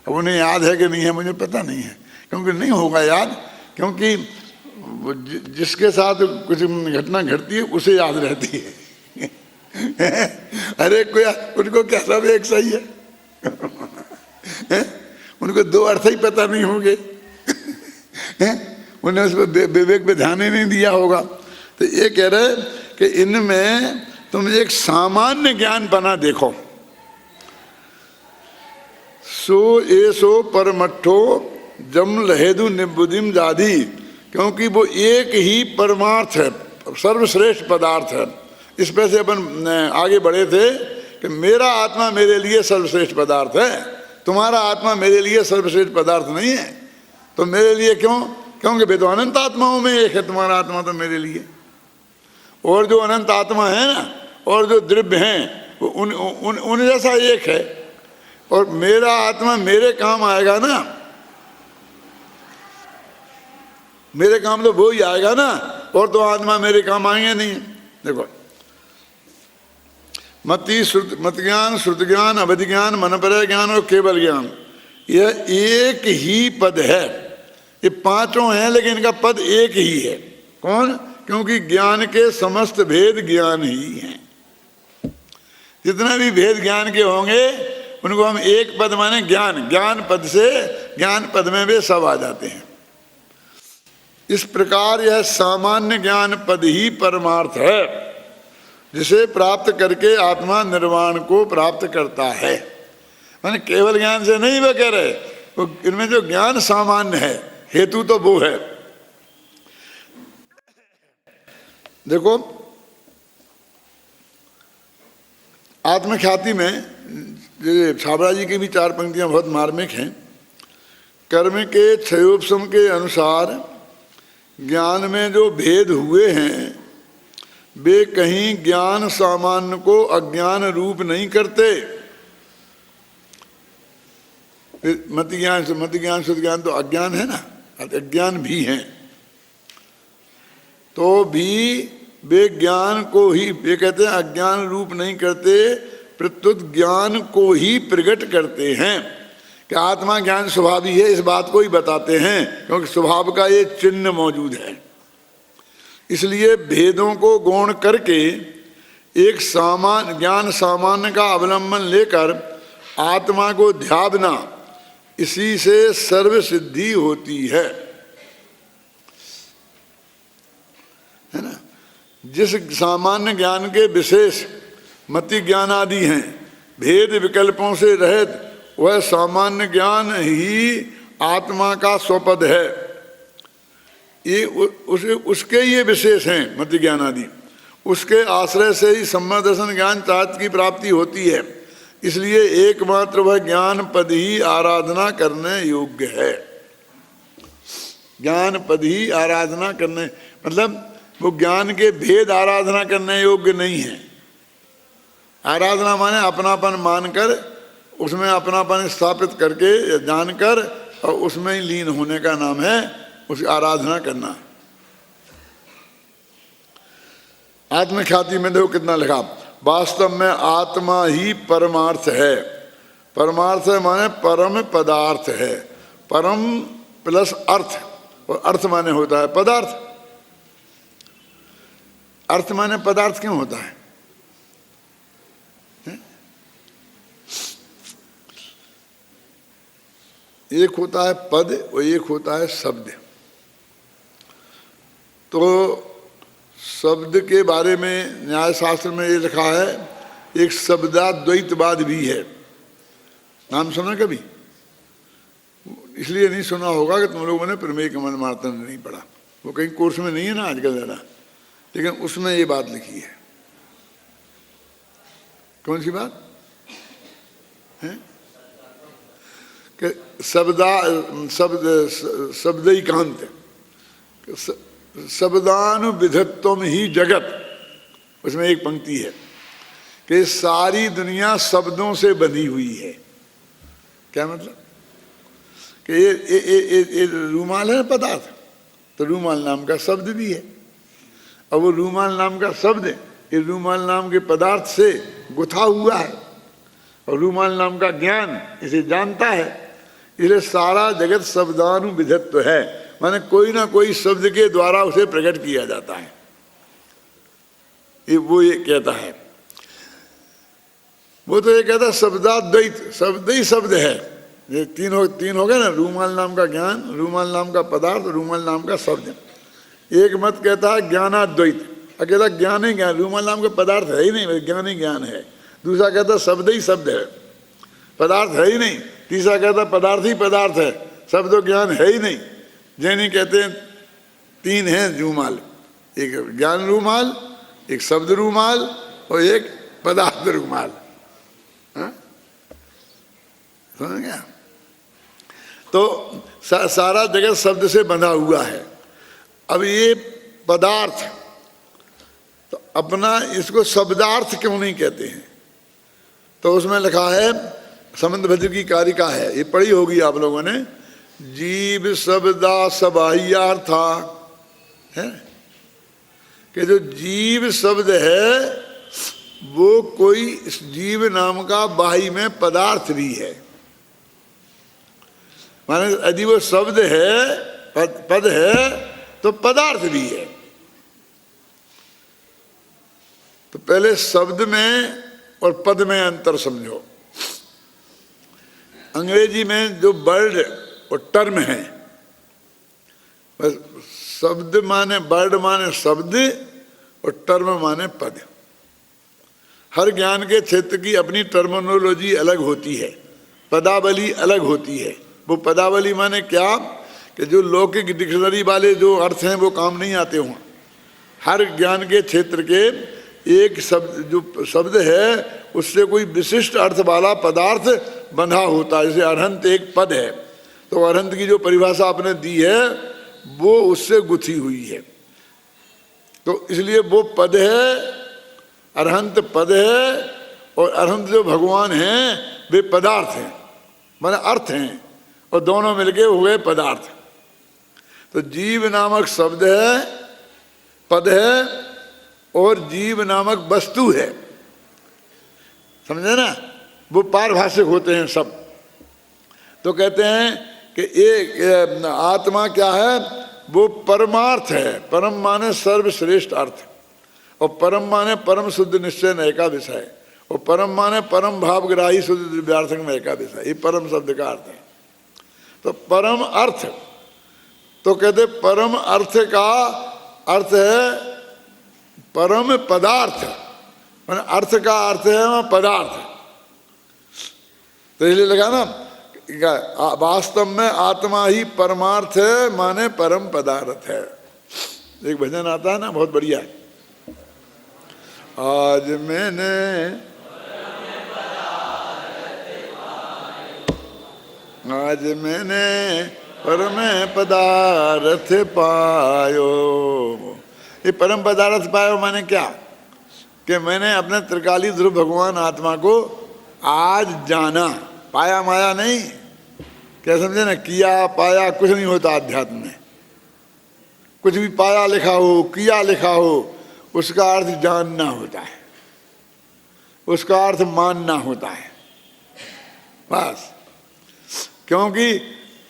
अब उन्हें याद है कि नहीं है मुझे पता नहीं है, क्योंकि नहीं होगा याद, क्योंकि जिसके साथ कुछ घटना घटती है उसे याद रहती है। अरे कोई उनको क्या सब एक सही है? उनको 2 अर्थ ही पता नहीं होंगे। उन्हें उस पर विवेक पे ध्यान ही नहीं दिया होगा। तो ये कह रहे कि इनमें तुम एक सामान्य ज्ञान बना देखो। सो एसो परमट्ठो जम लहेदु निबुदिम जादी, क्योंकि वो एक ही परमार्थ है, सर्वश्रेष्ठ पदार्थ है। इस पे से अपन आगे बढ़े थे कि मेरा आत्मा मेरे लिए सर्वश्रेष्ठ पदार्थ है, तुम्हारा आत्मा मेरे लिए सर्वश्रेष्ठ पदार्थ नहीं है। तो मेरे लिए क्यों? क्योंकि वे तो अनंत आत्माओं में एक है, तुम्हारा आत्मा तो मेरे लिए। और जो अनंत आत्मा है ना, और जो द्रव्य हैं वो उन जैसा एक है। और मेरा आत्मा मेरे काम आएगा ना, मेरे काम तो वो ही आएगा ना, और तो आत्मा मेरे काम आएंगे नहीं। देखो, मत ज्ञान, श्रुत ज्ञान, अवधि ज्ञान, मनपरय ज्ञान और केवल ज्ञान, यह एक ही पद है। ये पांचों हैं लेकिन इनका पद एक ही है। कौन? क्योंकि ज्ञान के समस्त भेद ज्ञान ही हैं। जितने भी भेद ज्ञान के होंगे उनको हम एक पद माने ज्ञान। ज्ञान पद से, ज्ञान पद में वे सब आ जाते हैं। इस प्रकार यह सामान्य ज्ञान पद ही परमार्थ है, जिसे प्राप्त करके आत्मा निर्वाण को प्राप्त करता है। माने केवल ज्ञान से नहीं वे कह रहे, वो इनमें जो ज्ञान सामान्य है, हेतु तो वो है। देखो, आत्मख्याति में छाबड़ा जी की भी 4 पंक्तियां बहुत मार्मिक हैं। कर्म के क्षयोपशम के अनुसार ज्ञान में जो भेद हुए हैं वे कहीं ज्ञान सामान्य को अज्ञान रूप नहीं करते। मति ज्ञान, शुद्ध ज्ञान तो अज्ञान है ना, अज्ञान भी है। तो भी वे ज्ञान को ही, वे कहते हैं अज्ञान रूप नहीं करते, प्रत्युत ज्ञान को ही प्रकट करते हैं। कि आत्मा ज्ञान स्वभाव ही है, इस बात को ही बताते हैं, क्योंकि स्वभाव का ये चिन्ह मौजूद है। इसलिए भेदों को गौण करके एक ज्ञान सामान्य का अवलंबन लेकर आत्मा को ध्याना, इसी से सर्व सिद्धि होती है ना। जिस सामान्य ज्ञान के विशेष मति ज्ञान आदि हैं, भेद विकल्पों से रहित, वह सामान्य ज्ञान ही आत्मा का स्वपद है। ये उसके ये विशेष हैं मति ज्ञान आदि, उसके आश्रय से ही सम्यक दर्शन ज्ञान चार्त की प्राप्ति होती है। इसलिए एकमात्र वह ज्ञान पद ही आराधना करने योग्य है। ज्ञान पद ही आराधना करने, मतलब वो ज्ञान के भेद आराधना करने योग्य नहीं है। आराधना माने अपनापन मानकर, उसमें अपनापन स्थापित करके जानकर और उसमें ही लीन होने का नाम है उसकी आराधना करना। आत्मख्याति में देखो कितना लिखा, वास्तव में आत्मा ही परमार्थ है। परमार्थ है माने परम पदार्थ है। परम प्लस अर्थ, और अर्थ माने होता है पदार्थ। अर्थ माने पदार्थ क्यों होता है? एक होता है पद और एक होता है शब्द। तो शब्द के बारे में न्याय शास्त्र में ये लिखा है, एक शब्दाद्वैतवाद भी है। नाम सुना कभी? इसलिए नहीं सुना होगा कि तुम लोगों ने प्रमेय का मनमार्तन नहीं पढ़ा, वो कहीं कोर्स में नहीं है ना आजकल ज़्यादा, लेकिन उसमें ये बात लिखी है। कौन सी बात है? कि शब्दैकांत, शब्दानुविधत्वम ही जगत, उसमें एक पंक्ति है कि सारी दुनिया शब्दों से बनी हुई है। क्या मतलब? कि ये रूमाल है पदार्थ, तो रूमाल नाम का शब्द भी है। और वो रूमाल नाम का शब्द ये रूमाल नाम के पदार्थ से गुथा हुआ है, और रूमाल नाम का ज्ञान इसे जानता है। इसलिए सारा जगत शब्दानुविधत्व है, माने कोई ना कोई शब्द के द्वारा उसे प्रकट किया जाता है। वो ये कहता है, वो तो ये कहता है शब्दाद्वैत, शब्द ही शब्द है। ये तीन हो गए ना, रूमाल नाम का ज्ञान, रूमाल नाम का पदार्थ, रूमाल नाम का शब्द। एक मत कहता है ज्ञानाद्वैत, अकेला ज्ञान ही ज्ञान, रूमाल नाम का पदार्थ है ही नहीं, ज्ञान ही ज्ञान है। दूसरा कहता शब्द ही शब्द है, पदार्थ है ही नहीं। तीसरा कहता पदार्थ ही पदार्थ है, शब्द तो ज्ञान है ही नहीं। जैनी कहते हैं तीन हैं रूमाल, एक ज्ञान रूमाल, एक शब्द रूमाल और एक पदार्थ रूमाल। समझ गया? तो सारा जगत शब्द से बंधा हुआ है। अब ये पदार्थ तो अपना इसको शब्दार्थ क्यों नहीं कहते हैं? तो उसमें लिखा है, समंत भद्र की कारिका है, ये पढ़ी होगी आप लोगों ने, जीव शब्दा सबाह्यार्था है कि जो जीव शब्द है वो कोई इस जीव नाम का बाह्य में पदार्थ भी है। माने यदि वो शब्द है, पद है, तो पदार्थ भी है। तो पहले शब्द में और पद में अंतर समझो। अंग्रेजी में जो वर्ड और टर्म है, बस शब्द माने वर्ड माने शब्द और टर्म माने पद। हर ज्ञान के क्षेत्र की अपनी टर्मिनोलॉजी अलग होती है, पदावली अलग होती है। वो पदावली माने क्या कि जो लौकिक डिक्शनरी वाले जो अर्थ हैं वो काम नहीं आते हों। हर ज्ञान के क्षेत्र के एक शब्द, जो शब्द है उससे कोई विशिष्ट अर्थ वाला पदार्थ बंधा होता है। जैसे अरहंत एक पद है, तो अरहंत की जो परिभाषा आपने दी है वो उससे गुथी हुई है। तो इसलिए वो पद है, अरहंत पद है, और अरहंत जो भगवान हैं वे पदार्थ हैं, माने अर्थ हैं, और दोनों मिलके हुए पदार्थ। तो जीव नामक शब्द है, पद है, और जीव नामक वस्तु है। समझे ना? वो पारभाषिक होते हैं सब। तो कहते हैं कि एक आत्मा क्या है, वो परमार्थ है। परम माने सर्वश्रेष्ठ अर्थ, और परम माने परम शुद्ध निश्चय नय का विषय, और परम माने परम भावग्राही शुद्ध दिव्यार्थक में का विषय। ये परम शब्द का अर्थ है। तो परम अर्थ, तो कहते परम अर्थ का अर्थ है परम पदार्थ, माने अर्थ का अर्थ है वह पदार्थ। तो इसलिए लगा ना, वास्तव में आत्मा ही परमार्थ है, माने परम पदार्थ है। एक भजन आता है ना, बहुत बढ़िया। आज मैंने परम पदार्थ पायो। ये परम पदार्थ पायो माने क्या कि मैंने अपने त्रिकाली ध्रुव भगवान आत्मा को आज जाना। पाया माया नहीं, क्या समझे ना? किया पाया कुछ नहीं होता अध्यात्म में। कुछ भी पाया लिखा हो, किया लिखा हो, उसका अर्थ जानना होता है, उसका अर्थ मानना होता है बस। क्योंकि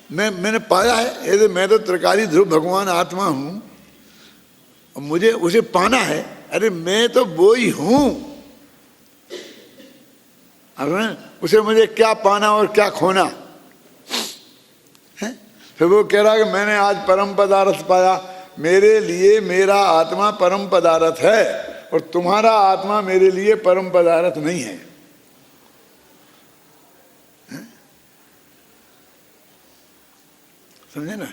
मैंने पाया है, ये मैं तो त्रिकाली ध्रुव भगवान आत्मा हूं, मुझे उसे पाना है। अरे मैं तो वो ही हूं, अब उसे मुझे क्या पाना और क्या खोना है? फिर वो कह रहा है कि मैंने आज परम पदार्थ पाया। मेरे लिए मेरा आत्मा परम पदार्थ है, और तुम्हारा आत्मा मेरे लिए परम पदार्थ नहीं है। समझे ना?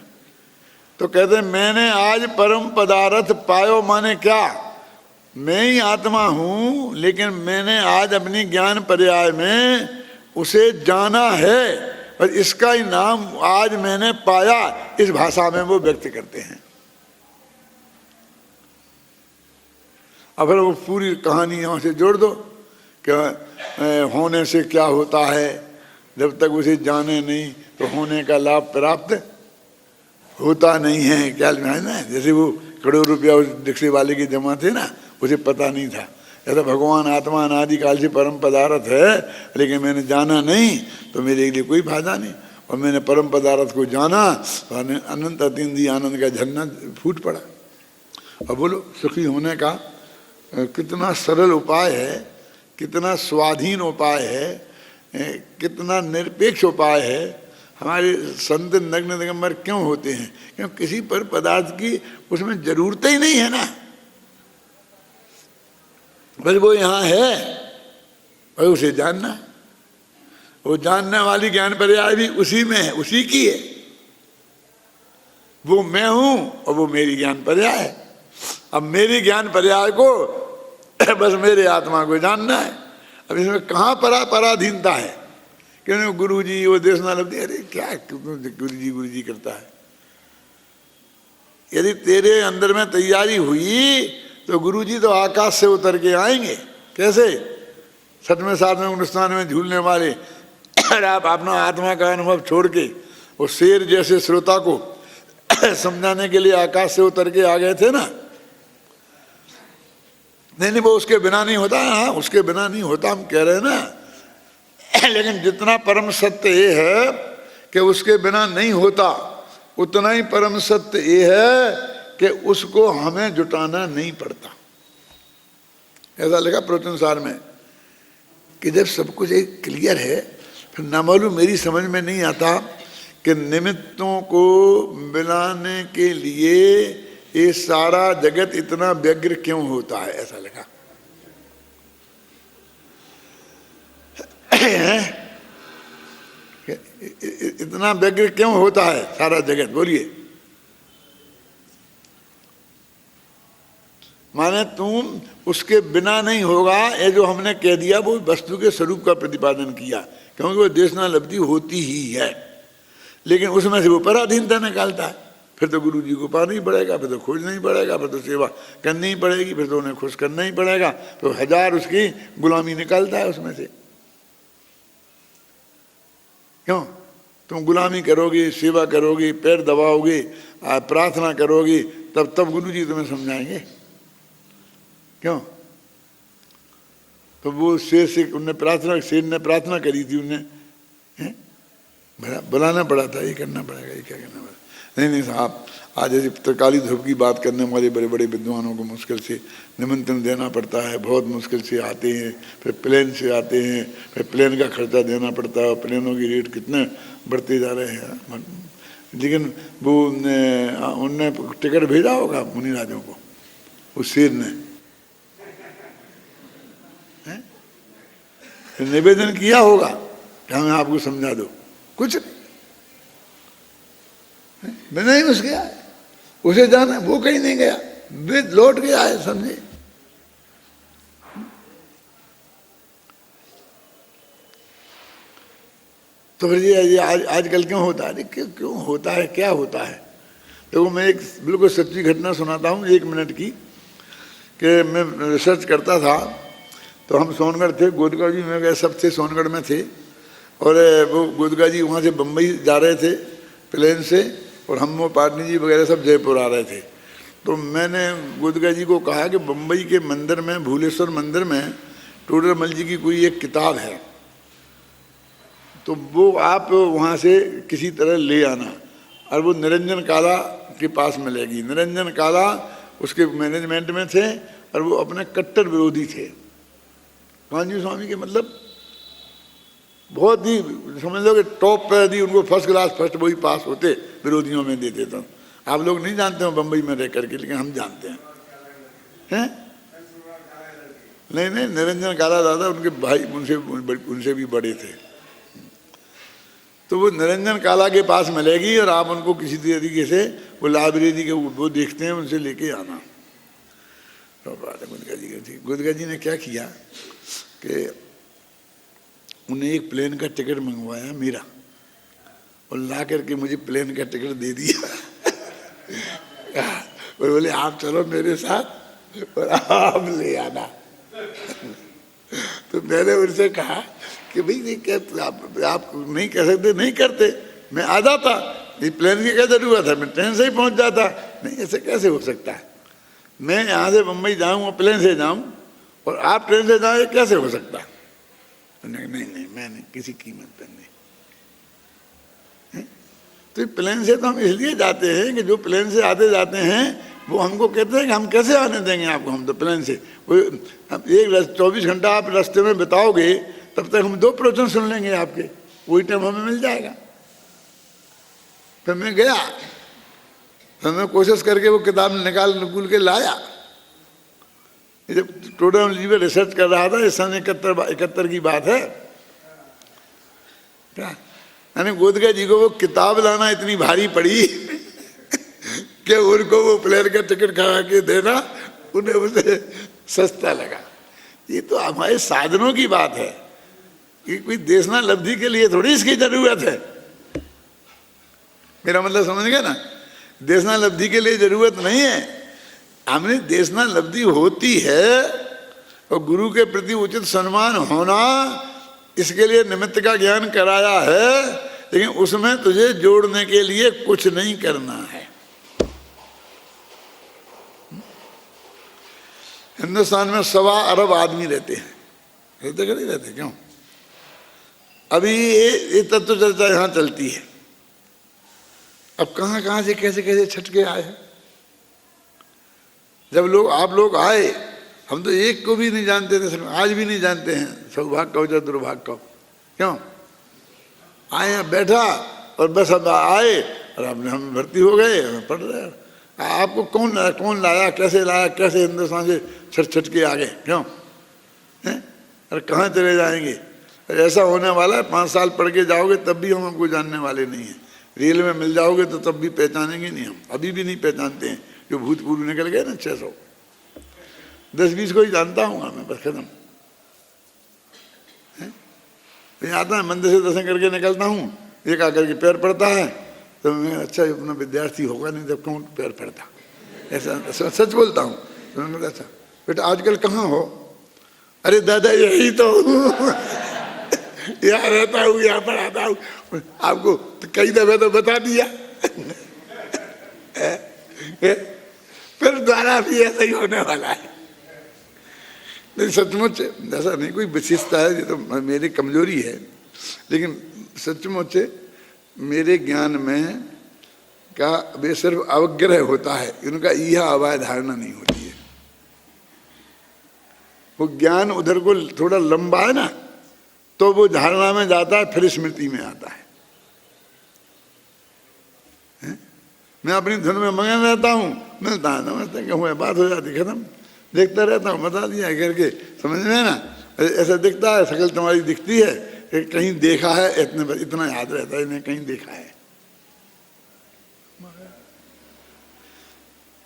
तो कहते मैंने आज परम पदार्थ पायो माने क्या? मैं ही आत्मा हूं, लेकिन मैंने आज अपनी ज्ञान पर्याय में उसे जाना है, और इसका ही नाम आज मैंने पाया। इस भाषा में वो व्यक्त करते हैं। अब वो पूरी कहानी यहां से जोड़ दो कि होने से क्या होता है, जब तक उसे जाने नहीं तो होने का लाभ प्राप्त होता नहीं है। क्या है ना, जैसे वो करोड़ रुपया उस रिक्शे वाले की जमा थे ना, उसे पता नहीं था। ऐसा भगवान आत्मा अनादिकाल से परम पदार्थ है, लेकिन मैंने जाना नहीं तो मेरे लिए कोई फायदा नहीं। और मैंने परम पदार्थ को जाना तो अनंत अतिंद्रिय आनंद का झरना फूट पड़ा। अब बोलो, सुखी होने का कितना सरल उपाय है, कितना स्वाधीन उपाय है, कितना निरपेक्ष उपाय है। हमारे संत नग्न दिगंबर क्यों होते हैं? क्यों किसी पर पदार्थ की उसमें जरूरत ही नहीं है ना, बस वो यहाँ है और उसे जानना है। वो जानने वाली ज्ञान पर्याय भी उसी में है, उसी की है। वो मैं हूं और वो मेरी ज्ञान पर्याय है। अब मेरी ज्ञान पर्याय को बस मेरे आत्मा को जानना है। अब इसमें कहाँ पराधीनता है? क्यों गुरु जी वो देश ना लब्धि, अरे क्या गुरु जी करता है। यदि तेरे अंदर में तैयारी हुई तो गुरु जी तो आकाश से उतर के आएंगे। कैसे? छठवें सातवें अनुष्ठान में झूलने वाले आप अपना आत्मा का अनुभव छोड़ के वो शेर जैसे श्रोता को समझाने के लिए आकाश से उतर के आ गए थे ना। नहीं वो उसके बिना नहीं होता। हाँ उसके बिना नहीं होता हम कह रहे हैं ना, लेकिन जितना परम सत्य ये है कि उसके बिना नहीं होता, उतना ही परम सत्य ये है कि उसको हमें जुटाना नहीं पड़ता। ऐसा लगा प्रवचनसार में कि जब सब कुछ एक क्लियर है, फिर ना मालूम मेरी समझ में नहीं आता कि निमित्तों को मिलाने के लिए ये सारा जगत इतना व्यग्र क्यों होता है। ऐसा लगा इतना व्यग्र क्यों होता है सारा जगत? बोलिए। माने तुम उसके बिना नहीं होगा, ये जो हमने कह दिया वो वस्तु के स्वरूप का प्रतिपादन किया, क्योंकि वो देशना लब्धि होती ही है, लेकिन उसमें से वो पराधीनता निकालता है। फिर तो गुरु जी को पाना ही पड़ेगा, फिर तो खोजना ही पड़ेगा, फिर तो सेवा करनी ही पड़ेगी, फिर तो उन्हें खुश करना ही पड़ेगा। तो हजार उसकी गुलामी निकालता है उसमें से। क्यों? तुम गुलामी करोगे, सेवा करोगे, पैर दबाओगे, प्रार्थना करोगे, तब गुरु जी तुम्हें समझाएंगे। क्यों? तो वो शेर से उनने प्रार्थना, शेर ने प्रार्थना करी थी, उन्हें बुलाना पड़ा था, ये करना पड़ेगा, ये क्या करना पड़ेगा। नहीं साहब, आज ऐसी त्रिकाली ध्रुव की बात करने वाले बड़े बड़े विद्वानों को मुश्किल से निमंत्रण देना पड़ता है, बहुत मुश्किल से आते हैं, फिर प्लेन से आते हैं, फिर प्लेन का खर्चा देना पड़ता है, प्लेनों की रेट कितने बढ़ते जा रहे हैं। लेकिन वो उनने टिकट भेजा होगा मुनिराजों को, उस शेर ने निवेदन किया होगा कि हमें आपको समझा दो, कुछ नहीं, बिना ही घुस गया। उसे जाना, वो कहीं नहीं गया, वे लौट गया है, समझे। तो फिर ये आजकल क्यों होता है? क्यों होता है, क्या होता है? देखो मैं एक बिल्कुल सच्ची घटना सुनाता हूँ 1 मिनट की, कि मैं रिसर्च करता था, तो हम सोनगढ़ थे, गोदगा जी में गए, सब थे सोनगढ़ में थे, और वो गोदगा जी वहाँ से बम्बई जा रहे थे प्लेन से, और हम वो पाटनी जी वगैरह सब जयपुर आ रहे थे। तो मैंने गोदगा जी को कहा कि बम्बई के मंदिर में, भूलेश्वर मंदिर में टोडरमल जी की कोई एक किताब है, तो वो आप वहाँ से किसी तरह ले आना, और वो निरंजन काला के पास मिलेगी। निरंजन काला उसके मैनेजमेंट में थे, और वो अपने कट्टर विरोधी थे कांजी स्वामी के, मतलब बहुत ही समझ लो कि टॉप पे यदि उनको फर्स्ट क्लास फर्स्ट वही पास होते, विरोधियों में देते। तो आप लोग नहीं जानते हो बम्बई में रह करके, लेकिन हम जानते हैं। हैं? नहीं निरंजन काला दादा उनके भाई उनसे भी बड़े थे। तो वो निरंजन काला के पास मिलेगी, और आप उनको किसी तरीके से वो लाइब्रेरी के वो देखते हैं, उनसे लेके आना। तो बात है गुदगा जी की थी। गुदगा जी ने क्या किया कि उन्हें एक प्लेन का टिकट मंगवाया मेरा, और ला करके मुझे प्लेन का टिकट दे दिया। और बोले आप चलो मेरे साथ और आप ले आना। तो मैंने उनसे कहा कि भाई क्या आप नहीं कर सकते? नहीं करते, मैं आ जाता, ये प्लेन की क्या जरूरत है, मैं ट्रेन से ही पहुंच जाता। नहीं, ऐसे कैसे हो सकता है? मैं यहाँ से बम्बई जाऊँ और प्लेन से जाऊँ, और आप ट्रेन से जाओ, ये कैसे हो सकता है? नहीं, मैं नहीं, किसी कीमत पर नहीं। तो प्लेन से तो हम इसलिए जाते हैं कि जो प्लेन से आते जाते हैं वो हमको कहते हैं कि हम कैसे आने देंगे आपको, हम तो प्लेन से वो 24 घंटा आप रास्ते में बिताओगे, तब तक हम 2 प्रवचन सुन लेंगे आपके, वही टाइम हमें मिल जाएगा। फिर मैं गया, फिर मैं कोशिश करके वो किताब निकाल के लाया। जब टोडरमल जी पे रिसर्च कर रहा था, इस सन 71 की बात है क्या, यानी गोदका जी को वो किताब लाना इतनी भारी पड़ी कि उनको वो प्लेन का टिकट खा के देना उन्हें उसे सस्ता लगा। ये तो हमारे साधनों की बात है कि कोई देशना लब्धि के लिए थोड़ी इसकी जरूरत है। मेरा मतलब समझ गए ना, देशना लब्धि के लिए जरूरत नहीं है। हमने देशना लब्धि होती है और गुरु के प्रति उचित सम्मान होना, इसके लिए निमित्त का ज्ञान कराया है, लेकिन उसमें तुझे जोड़ने के लिए कुछ नहीं करना है। हिंदुस्तान में 1.25 अरब आदमी रहते हैं, रहते नहीं रहते क्यों? अभी ये तत्व चर्चा यहाँ चलती है। अब कहाँ कहाँ से कैसे कैसे छटके आए हैं। जब आप लोग आए, हम तो एक को भी नहीं जानते थे, आज भी नहीं जानते हैं सौभाग्य कहो या दुर्भाग्य कहो। क्यों आए हैं, बैठा और बस अब आए और हम भर्ती हो गए, पढ़ रहे हैं। आपको कौन लाया, कैसे लाया, कैसे हिंदुस्तान से छटके आ गए, क्यों हैं? अरे कहाँ चले जाएंगे? ऐसा होने वाला है, 5 साल पढ़ के जाओगे तब भी हम हमको जानने वाले नहीं हैं। रेल में मिल जाओगे तो तब भी पहचानेंगे नहीं हम, अभी भी नहीं पहचानते हैं। जो भूतपूर्व निकल गए ना 600, 10-20 को ही जानता हूँ मैं, बस खत्म। आता है मंदिर से दर्शन करके निकलता हूँ, एक आकर के पैर पड़ता है तो मैं अच्छा अपना विद्यार्थी होगा नहीं तब कौन पैर पड़ता, ऐसा सच बोलता हूँ। तो मैंने कहा अच्छा बेटा आजकल कहाँ हो? अरे दादा यही तो यहाँ रहता हूँ, यहाँ पर आता हूँ। आपको तो कई दफे तो बता दिया फिर द्वारा भी ऐसा ही होने वाला है। नहीं सचमुच ऐसा नहीं कोई विशेषता है, ये तो मेरी कमजोरी है, लेकिन सचमुच मेरे ज्ञान में का वे सिर्फ अवग्रह होता है, इनका यह अवाय धारणा नहीं होती है। वो ज्ञान उधर को थोड़ा लंबा है ना, तो वो धारणा में जाता है, फिर स्मृति में आता है। मैं अपनी धुन में मगन रहता हूँ, मिलता है नमस्ते कहूँ, बात हो जाती, खत्म। देखता रहता हूँ, बता दिया करके, समझ में ना, ऐसा दिखता है, शकल तुम्हारी दिखती है, कहीं देखा है, इतना याद रहता है, इन्हें कहीं देखा है।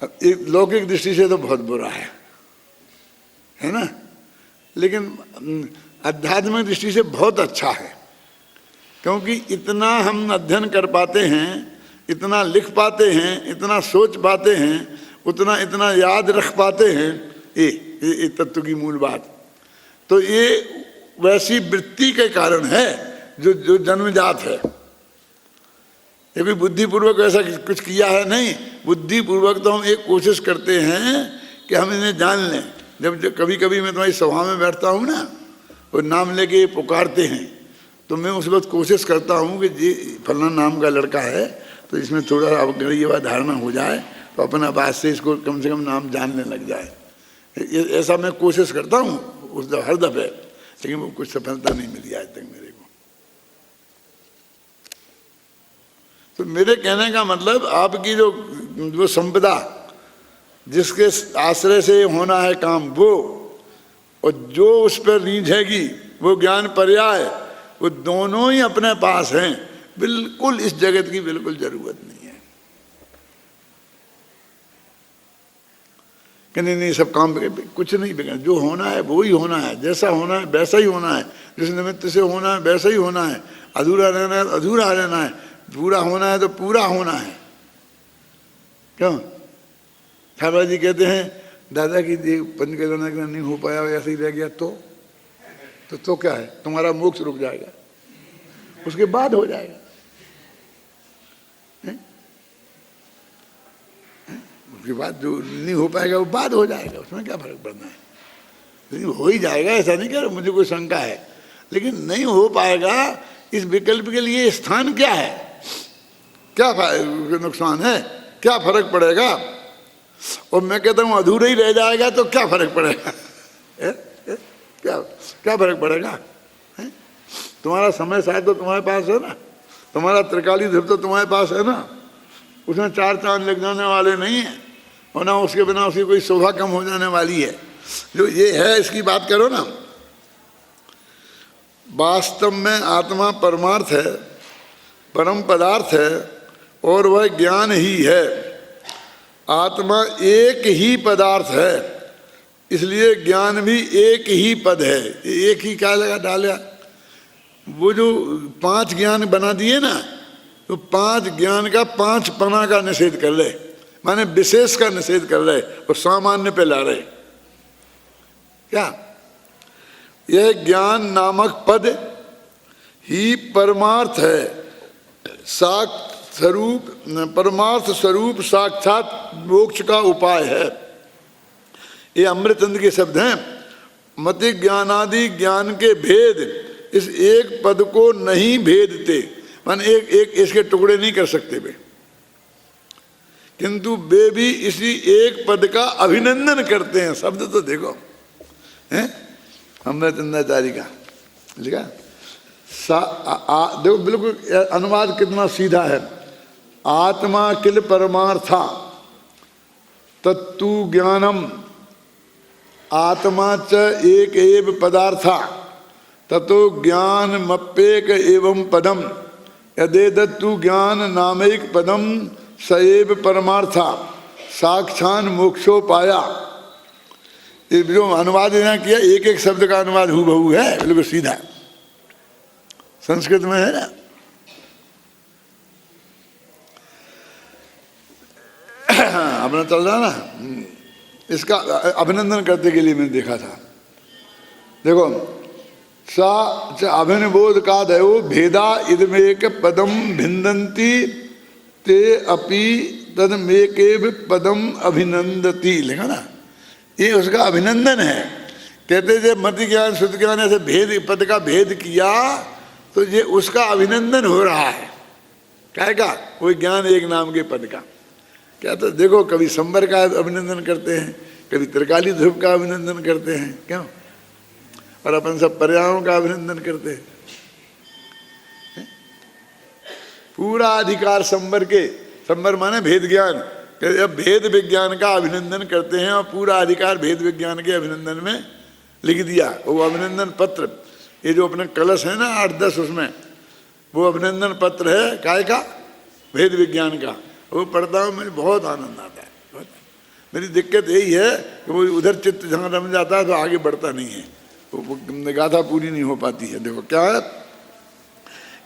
अब एक लौकिक दृष्टि से तो बहुत बुरा है ना, लेकिन आध्यात्मिक दृष्टि से बहुत अच्छा है, क्योंकि इतना हम अध्ययन कर पाते हैं, इतना लिख पाते हैं, इतना सोच पाते हैं, इतना याद रख पाते हैं, ये तत्व की मूल बात। तो ये वैसी वृत्ति के कारण है जो जन्मजात है। ये कोई बुद्धिपूर्वक ऐसा कुछ किया है नहीं, बुद्धिपूर्वक तो हम एक कोशिश करते हैं कि हम इन्हें जान लें। जब कभी कभी मैं तुम्हारी सभा में बैठता हूँ ना, वो नाम लेके पुकारते हैं, तो मैं उस वक्त कोशिश करता हूँ कि जी फलाना नाम का लड़का है, तो इसमें थोड़ा अवग्रह धारणा हो जाए, तो अपना बात से इसको कम से कम नाम जानने लग जाए। ऐसा मैं कोशिश करता हूँ हर दफे, लेकिन वो कुछ सफलता नहीं मिली आज तक मेरे को। तो मेरे कहने का मतलब आपकी जो संपदा, जिसके आश्रय से होना है काम, वो और जो उस पर रीझेगी वो ज्ञान पर्याय, वो दोनों ही अपने पास हैं। बिल्कुल इस जगत की बिल्कुल जरूरत नहीं है कि नहीं सब काम कुछ नहीं बिगड़, जो होना है वो ही होना है, जैसा होना है वैसा ही होना है, जिस निमित्त से होना है वैसा ही होना है, अधूरा रहना है अधूरा रहना है, पूरा होना है तो पूरा होना है। क्यों ठाकुर जी कहते हैं दादा की पंच कल्याण नहीं हो पाया, ऐसे ही रह गया तो क्या है, तुम्हारा मोक्ष रुक जाएगा, उसके बाद हो जाएगा। उसके बाद जो नहीं हो पाएगा वो बाद हो जाएगा, उसमें क्या फर्क पड़ना है। लेकिन हो ही जाएगा, ऐसा नहीं कह रहा, मुझे कोई शंका है, लेकिन नहीं हो पाएगा, इस विकल्प के लिए स्थान क्या है, क्या नुकसान है, क्या फर्क पड़ेगा। और मैं कहता हूँ अधूरा ही रह जाएगा तो क्या फर्क पड़ेगा क्या फर्क पड़ेगा। तुम्हारा समय शायद तो तुम्हारे पास है ना, तुम्हारा त्रिकाली ध्रुव तो तुम्हारे पास है ना, उसमें 4 चांद लग जाने वाले नहीं है, और ना उसके बिना उसकी कोई शोभा कम हो जाने वाली है। जो ये है इसकी बात करो ना। वास्तव में आत्मा परमार्थ है, परम पदार्थ है, और वह ज्ञान ही है। आत्मा एक ही पदार्थ है, इसलिए ज्ञान भी एक ही पद है। एक ही क्या लगा डाला, वो जो 5 ज्ञान बना दिए ना, तो 5 ज्ञान का 5 पना का निषेध कर रहे, माने विशेष का निषेध कर रहे और सामान्य पे ला रहे। क्या यह ज्ञान नामक पद ही परमार्थ है, परमार्थ स्वरूप साक्षात मोक्ष का उपाय है। ये अमृतचंद के शब्द हैं। मति ज्ञानादि ज्ञान के भेद इस एक पद को नहीं भेदते, मान एक एक इसके टुकड़े नहीं कर सकते वे, किंतु वे भी इसी एक पद का अभिनंदन करते हैं। शब्द तो देखो हैं अमृतचंदाचार्य का लिखा, देखो बिल्कुल अनुवाद कितना सीधा है। आत्मा किल परमार्था तत्तु ज्ञानम, आत्मा च एक एव पदार्था ततो ज्ञान मप्येक एवं पदम, यदेदत्तु ज्ञान नामैक पदम स एव परमार्था साक्षान मोक्षोपाया। ये जो अनुवाद यहाँ किया, एक एक शब्द का अनुवाद हूबहू है, बिल्कुल सीधा संस्कृत में है ना। अपना चल रहा ना, इसका अभिनंदन करने के लिए मैंने देखा था। देखो सा अभिनिबोध का दयो भेदा इदमेक पदम भिन्नन्ति ते अपि तदमेकेव पदम अभिनंदति, लिखा ना, ये उसका अभिनंदन है। कहते जब मति ज्ञान शुद्ध ज्ञान ऐसे भेद पद का भेद किया तो ये उसका अभिनंदन हो रहा है। क्या का कोई ज्ञान एक नाम के पद का, क्या तो देखो कभी संबर का अभिनंदन करते हैं, कभी त्रिकाली ध्रुव का अभिनंदन करते हैं, क्यों, और अपन सब पर्यायों का अभिनंदन करते हैं। पूरा अधिकार संबर के, संबर माने भेद ज्ञान, अब भेद विज्ञान का अभिनंदन करते हैं और पूरा अधिकार भेद विज्ञान के अभिनंदन में लिख दिया। वो अभिनंदन पत्र, ये जो अपने कलश है ना 8-10 उसमें, वो अभिनंदन पत्र है काय का, भेद विज्ञान का। वो पढ़ता हूँ मुझे बहुत आनंद आता है। मेरी दिक्कत यही है कि वो उधर चित्त जहाँ रम जाता है तो आगे बढ़ता नहीं है, वो गाथा पूरी नहीं हो पाती है। देखो क्या है,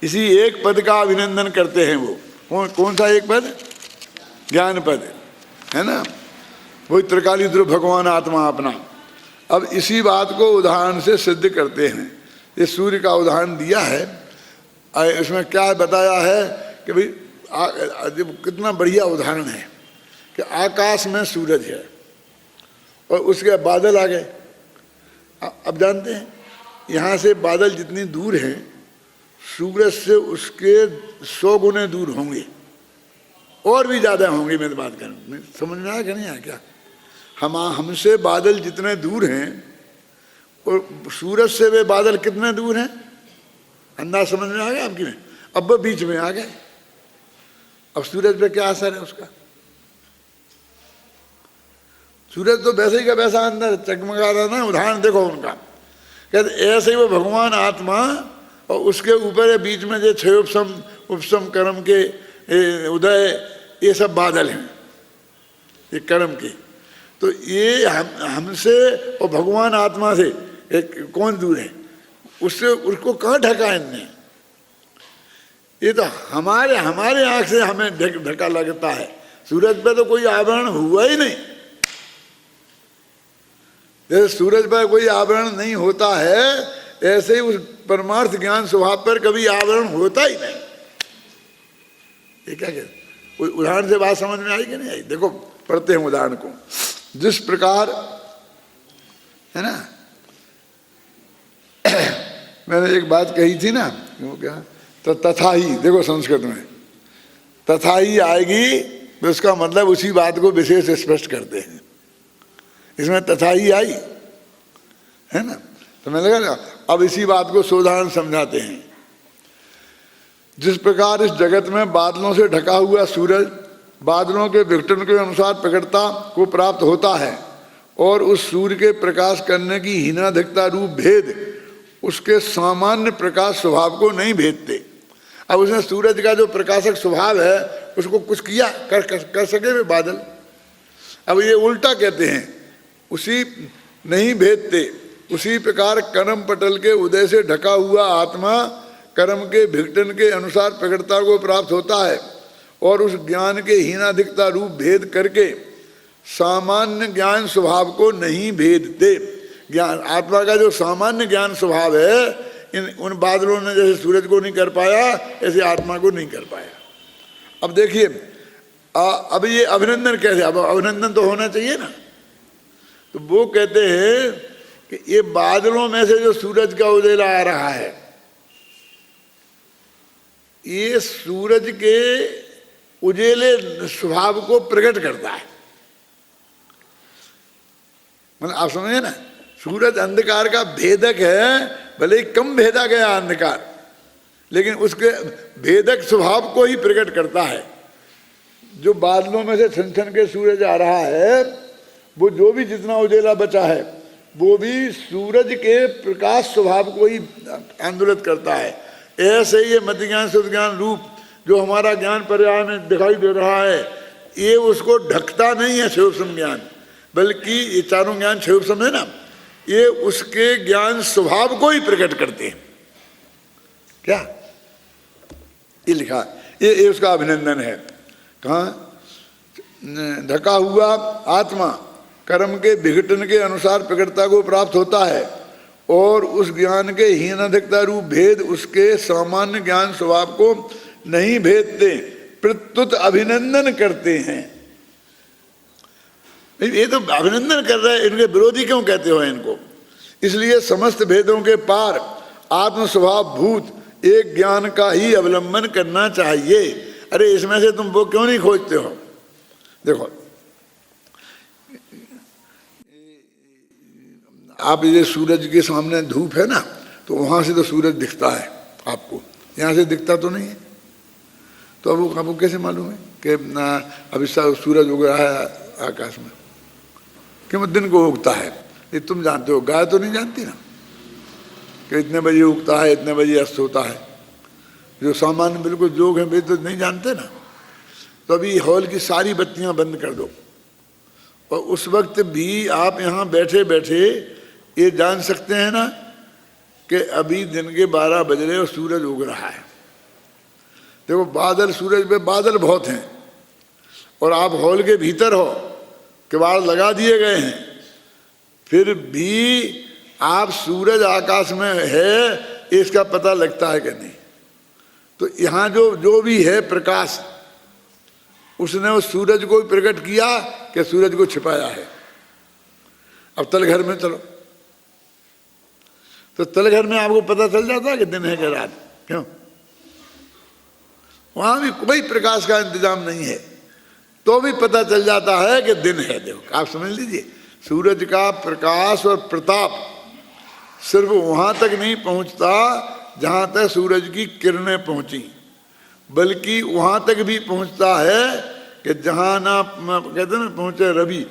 इसी एक पद का अभिनंदन करते हैं। वो कौन सा एक पद, ज्ञान पद है ना, वही त्रिकाली ध्रुव भगवान आत्मा अपना। अब इसी बात को उदाहरण से सिद्ध करते हैं। ये सूर्य का उदाहरण दिया है, इसमें क्या बताया है कि भाई कितना बढ़िया उदाहरण है कि आकाश में सूरज है और उसके बादल आ गए। अब जानते हैं यहाँ से बादल जितनी दूर हैं, सूरज से उसके 100 गुने दूर होंगे, और भी ज़्यादा होंगे। मैं तो बात करूँ, समझ में आया कि नहीं आया क्या? हमसे बादल जितने दूर हैं और सूरज से वे बादल कितने दूर हैं, अंदाज समझ में आ गया आपकी? में अब वो बीच में आ गए। अब सूरज पे क्या असर है उसका? सूरज तो वैसे ही का वैसा अंदर चकमगा रहा ना। उदाहरण देखो उनका, कहते ऐसे ही वो भगवान आत्मा और उसके ऊपर बीच में जो 6 उपसम कर्म के उदय, ये सब बादल हैं, ये कर्म के। तो ये हमसे और भगवान आत्मा से कौन दूर है? उससे उसको कहाँ ढका इनने? ये तो हमारे आँख से हमें ढका लगता है। सूरज पे तो कोई आवरण हुआ ही नहीं। जैसे सूरज पर कोई आवरण नहीं होता है, ऐसे ही उस परमार्थ ज्ञान स्वभाव पर कभी आवरण होता ही नहीं। ये क्या कहते? कोई उदाहरण से बात समझ में आई कि नहीं आई? देखो पढ़ते हैं उदाहरण को। जिस प्रकार है ना, मैंने एक बात कही थी ना, वो क्या, तो तथा ही, देखो संस्कृत में तथा ही आएगी तो उसका मतलब उसी बात को विशेष स्पष्ट करते हैं। इसमें तथा ही आई है ना, तो मैंने लगा अब इसी बात को सोधारण समझाते हैं। जिस प्रकार इस जगत में बादलों से ढका हुआ सूरज बादलों के विघटन के अनुसार प्रकटता को प्राप्त होता है और उस सूर्य के प्रकाश करने की हीनाधिकता रूप भेद उसके सामान्य प्रकाश स्वभाव को नहीं भेदते। अब उसने सूरज का जो प्रकाशक स्वभाव है उसको कुछ किया कर सके वे बादल? अब ये उल्टा कहते हैं, उसी नहीं भेदते। उसी प्रकार कर्म पटल के उदय से ढका हुआ आत्मा कर्म के विघटन के अनुसार प्रकटता को प्राप्त होता है और उस ज्ञान के हीनाधिकता रूप भेद करके सामान्य ज्ञान स्वभाव को नहीं भेदते। ज्ञान आत्मा का जो सामान्य ज्ञान स्वभाव है उन बादलों ने जैसे सूरज को नहीं कर पाया ऐसे आत्मा को नहीं कर पाया। अब देखिए, अब ये अभिनंदन कैसे? अब अभिनंदन तो होना चाहिए ना। तो वो कहते हैं कि ये बादलों में से जो सूरज का उदेला आ रहा है ये सूरज के उजेले स्वभाव को प्रकट करता है। मतलब आप समझे ना, सूरज अंधकार का भेदक है, भले ही कम भेदा गया अंधकार, लेकिन उसके भेदक स्वभाव को ही प्रकट करता है। जो बादलों में से छन छन के सूरज आ रहा है वो जो भी जितना उजेला बचा है वो भी सूरज के प्रकाश स्वभाव को ही आंदोलित करता है। ऐसे ही ये मति ज्ञान शुद्ध ज्ञान रूप जो हमारा ज्ञान पर्याय में दिखाई दे रहा है ये उसको ढकता नहीं है क्षयोपशम ज्ञान, बल्कि ये चारों ज्ञान क्षयोपशम है ना, ये उसके ज्ञान स्वभाव को ही प्रकट करते हैं। क्या ये लिखा, ये उसका अभिनंदन है। कहाँ? ढका हुआ आत्मा कर्म के विघटन के अनुसार प्रकटता को प्राप्त होता है और उस ज्ञान के हीनाधिकता रूप भेद उसके सामान्य ज्ञान स्वभाव को नहीं भेदते, प्रत्युत अभिनंदन करते हैं। ये तो अभिनंदन कर रहे हैं, इनके विरोधी क्यों कहते हो इनको? इसलिए समस्त भेदों के पार आत्म स्वभाव भूत एक ज्ञान का ही अवलंबन करना चाहिए। अरे इसमें से तुम वो क्यों नहीं खोजते हो? देखो, आप ये सूरज के सामने धूप है ना, तो वहां से तो सूरज दिखता है आपको, यहाँ से दिखता तो नहीं है। तो अब आपको कैसे मालूम है कि अभी सूरज उग रहा है आकाश में? क्यों दिन को उगता है ये तुम जानते हो, गाय तो नहीं जानती ना कि इतने बजे उगता है इतने बजे अस्त होता है। जो सामान्य बिल्कुल जोग है वे तो नहीं जानते ना। तो अभी हॉल की सारी बत्तियां बंद कर दो और उस वक्त भी आप यहाँ बैठे बैठे ये जान सकते हैं ना कि अभी दिन के 12 बज रहे और सूरज उग रहा है। देखो बादल, सूरज पे बादल बहुत हैं और आप हॉल के भीतर हो, किवाड़ लगा दिए गए हैं, फिर भी आप सूरज आकाश में है इसका पता लगता है कि नहीं? तो यहाँ जो भी है प्रकाश, उसने उस सूरज को प्रकट किया कि सूरज को छिपाया है। अब तलघर में चलो, तो तलघर में आपको पता चल जाता है कि दिन है कि रात। क्यों? वहां भी कोई प्रकाश का इंतजाम नहीं है, तो भी पता चल जाता है कि दिन है। देखो आप समझ लीजिए, सूरज का प्रकाश और प्रताप सिर्फ वहां तक नहीं पहुंचता जहां तक सूरज की किरणें पहुंची, बल्कि वहां तक भी पहुंचता है कि जहां ना कहते ना पहुंचे रवि,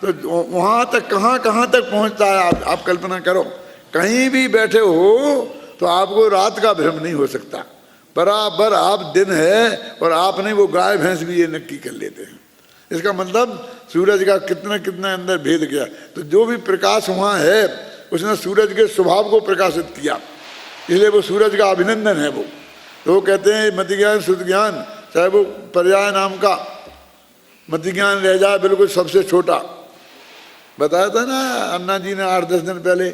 तो वहां तक कहां तक पहुंचता है। आप कल्पना करो, कहीं भी बैठे हो तो आपको रात का भ्रम नहीं हो सकता, बराबर आप दिन है और आपने वो गाय भैंस भी ये नक्की कर लेते हैं। इसका मतलब सूरज का कितना अंदर भेद गया। तो जो भी प्रकाश वहाँ है उसने सूरज के स्वभाव को प्रकाशित किया, इसलिए वो सूरज का अभिनंदन है। वो तो वो कहते हैं मति ज्ञान शुद्ध ज्ञान, चाहे वो पर्याय नाम का मति ज्ञान रह जाए बिल्कुल सबसे छोटा। बताया था ना अन्ना जी ने 8-10 दिन पहले,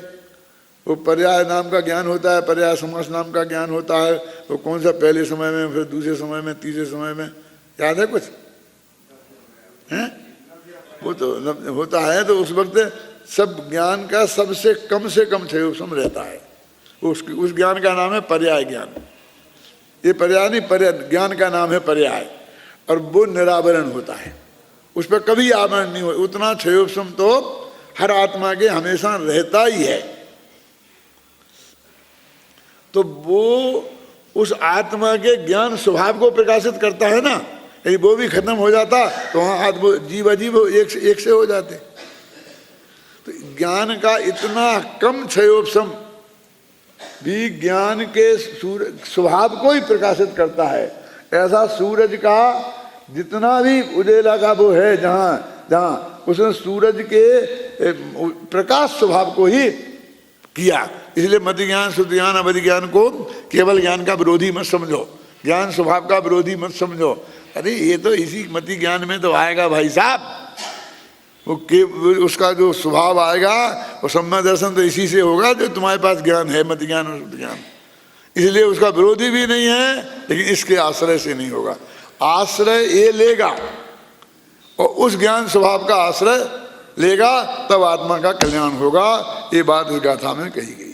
वो पर्याय नाम का ज्ञान होता है, पर्याय समास नाम का ज्ञान होता है। वो कौन सा पहले समय में, फिर दूसरे समय में, तीसरे समय में, याद है कुछ? हैं? वो तो होता है। तो उस वक्त सब ज्ञान का सबसे कम से कम क्षयोपशम रहता है। उस ज्ञान का नाम है पर्याय ज्ञान। ये पर्याय नहीं, पर्याय ज्ञान का नाम है पर्याय, और वो निरावरण होता है, उस पर कभी आवरण नहीं हो। उतना क्षयोपशम तो हर आत्मा के हमेशा रहता ही है। तो वो उस आत्मा के ज्ञान स्वभाव को प्रकाशित करता है ना। यदि वो भी खत्म हो जाता तो वहाँ जीव अजीव एक से हो जाते। तो ज्ञान का इतना कम क्षयोपशम भी ज्ञान के स्वभाव को ही प्रकाशित करता है। ऐसा सूरज का जितना भी उजेला का वो है, जहाँ जहाँ उसने सूरज के प्रकाश स्वभाव को ही किया। इसलिए मति ज्ञान, शुद्ध ज्ञान, अवधि ज्ञान को केवल ज्ञान का विरोधी मत समझो, ज्ञान स्वभाव का विरोधी मत समझो। अरे ये तो इसी मति ज्ञान में तो आएगा भाई साहब, उसका जो स्वभाव आएगा वो सम्यक दर्शन तो इसी से होगा जो तुम्हारे पास ज्ञान है, मति ज्ञान और शुद्ध ज्ञान। इसलिए उसका विरोधी भी नहीं है, लेकिन इसके आश्रय से नहीं होगा। आश्रय ये लेगा और उस ज्ञान स्वभाव का आश्रय लेगा, तब आत्मा का कल्याण होगा। ये बात इस गाथा में कही गई।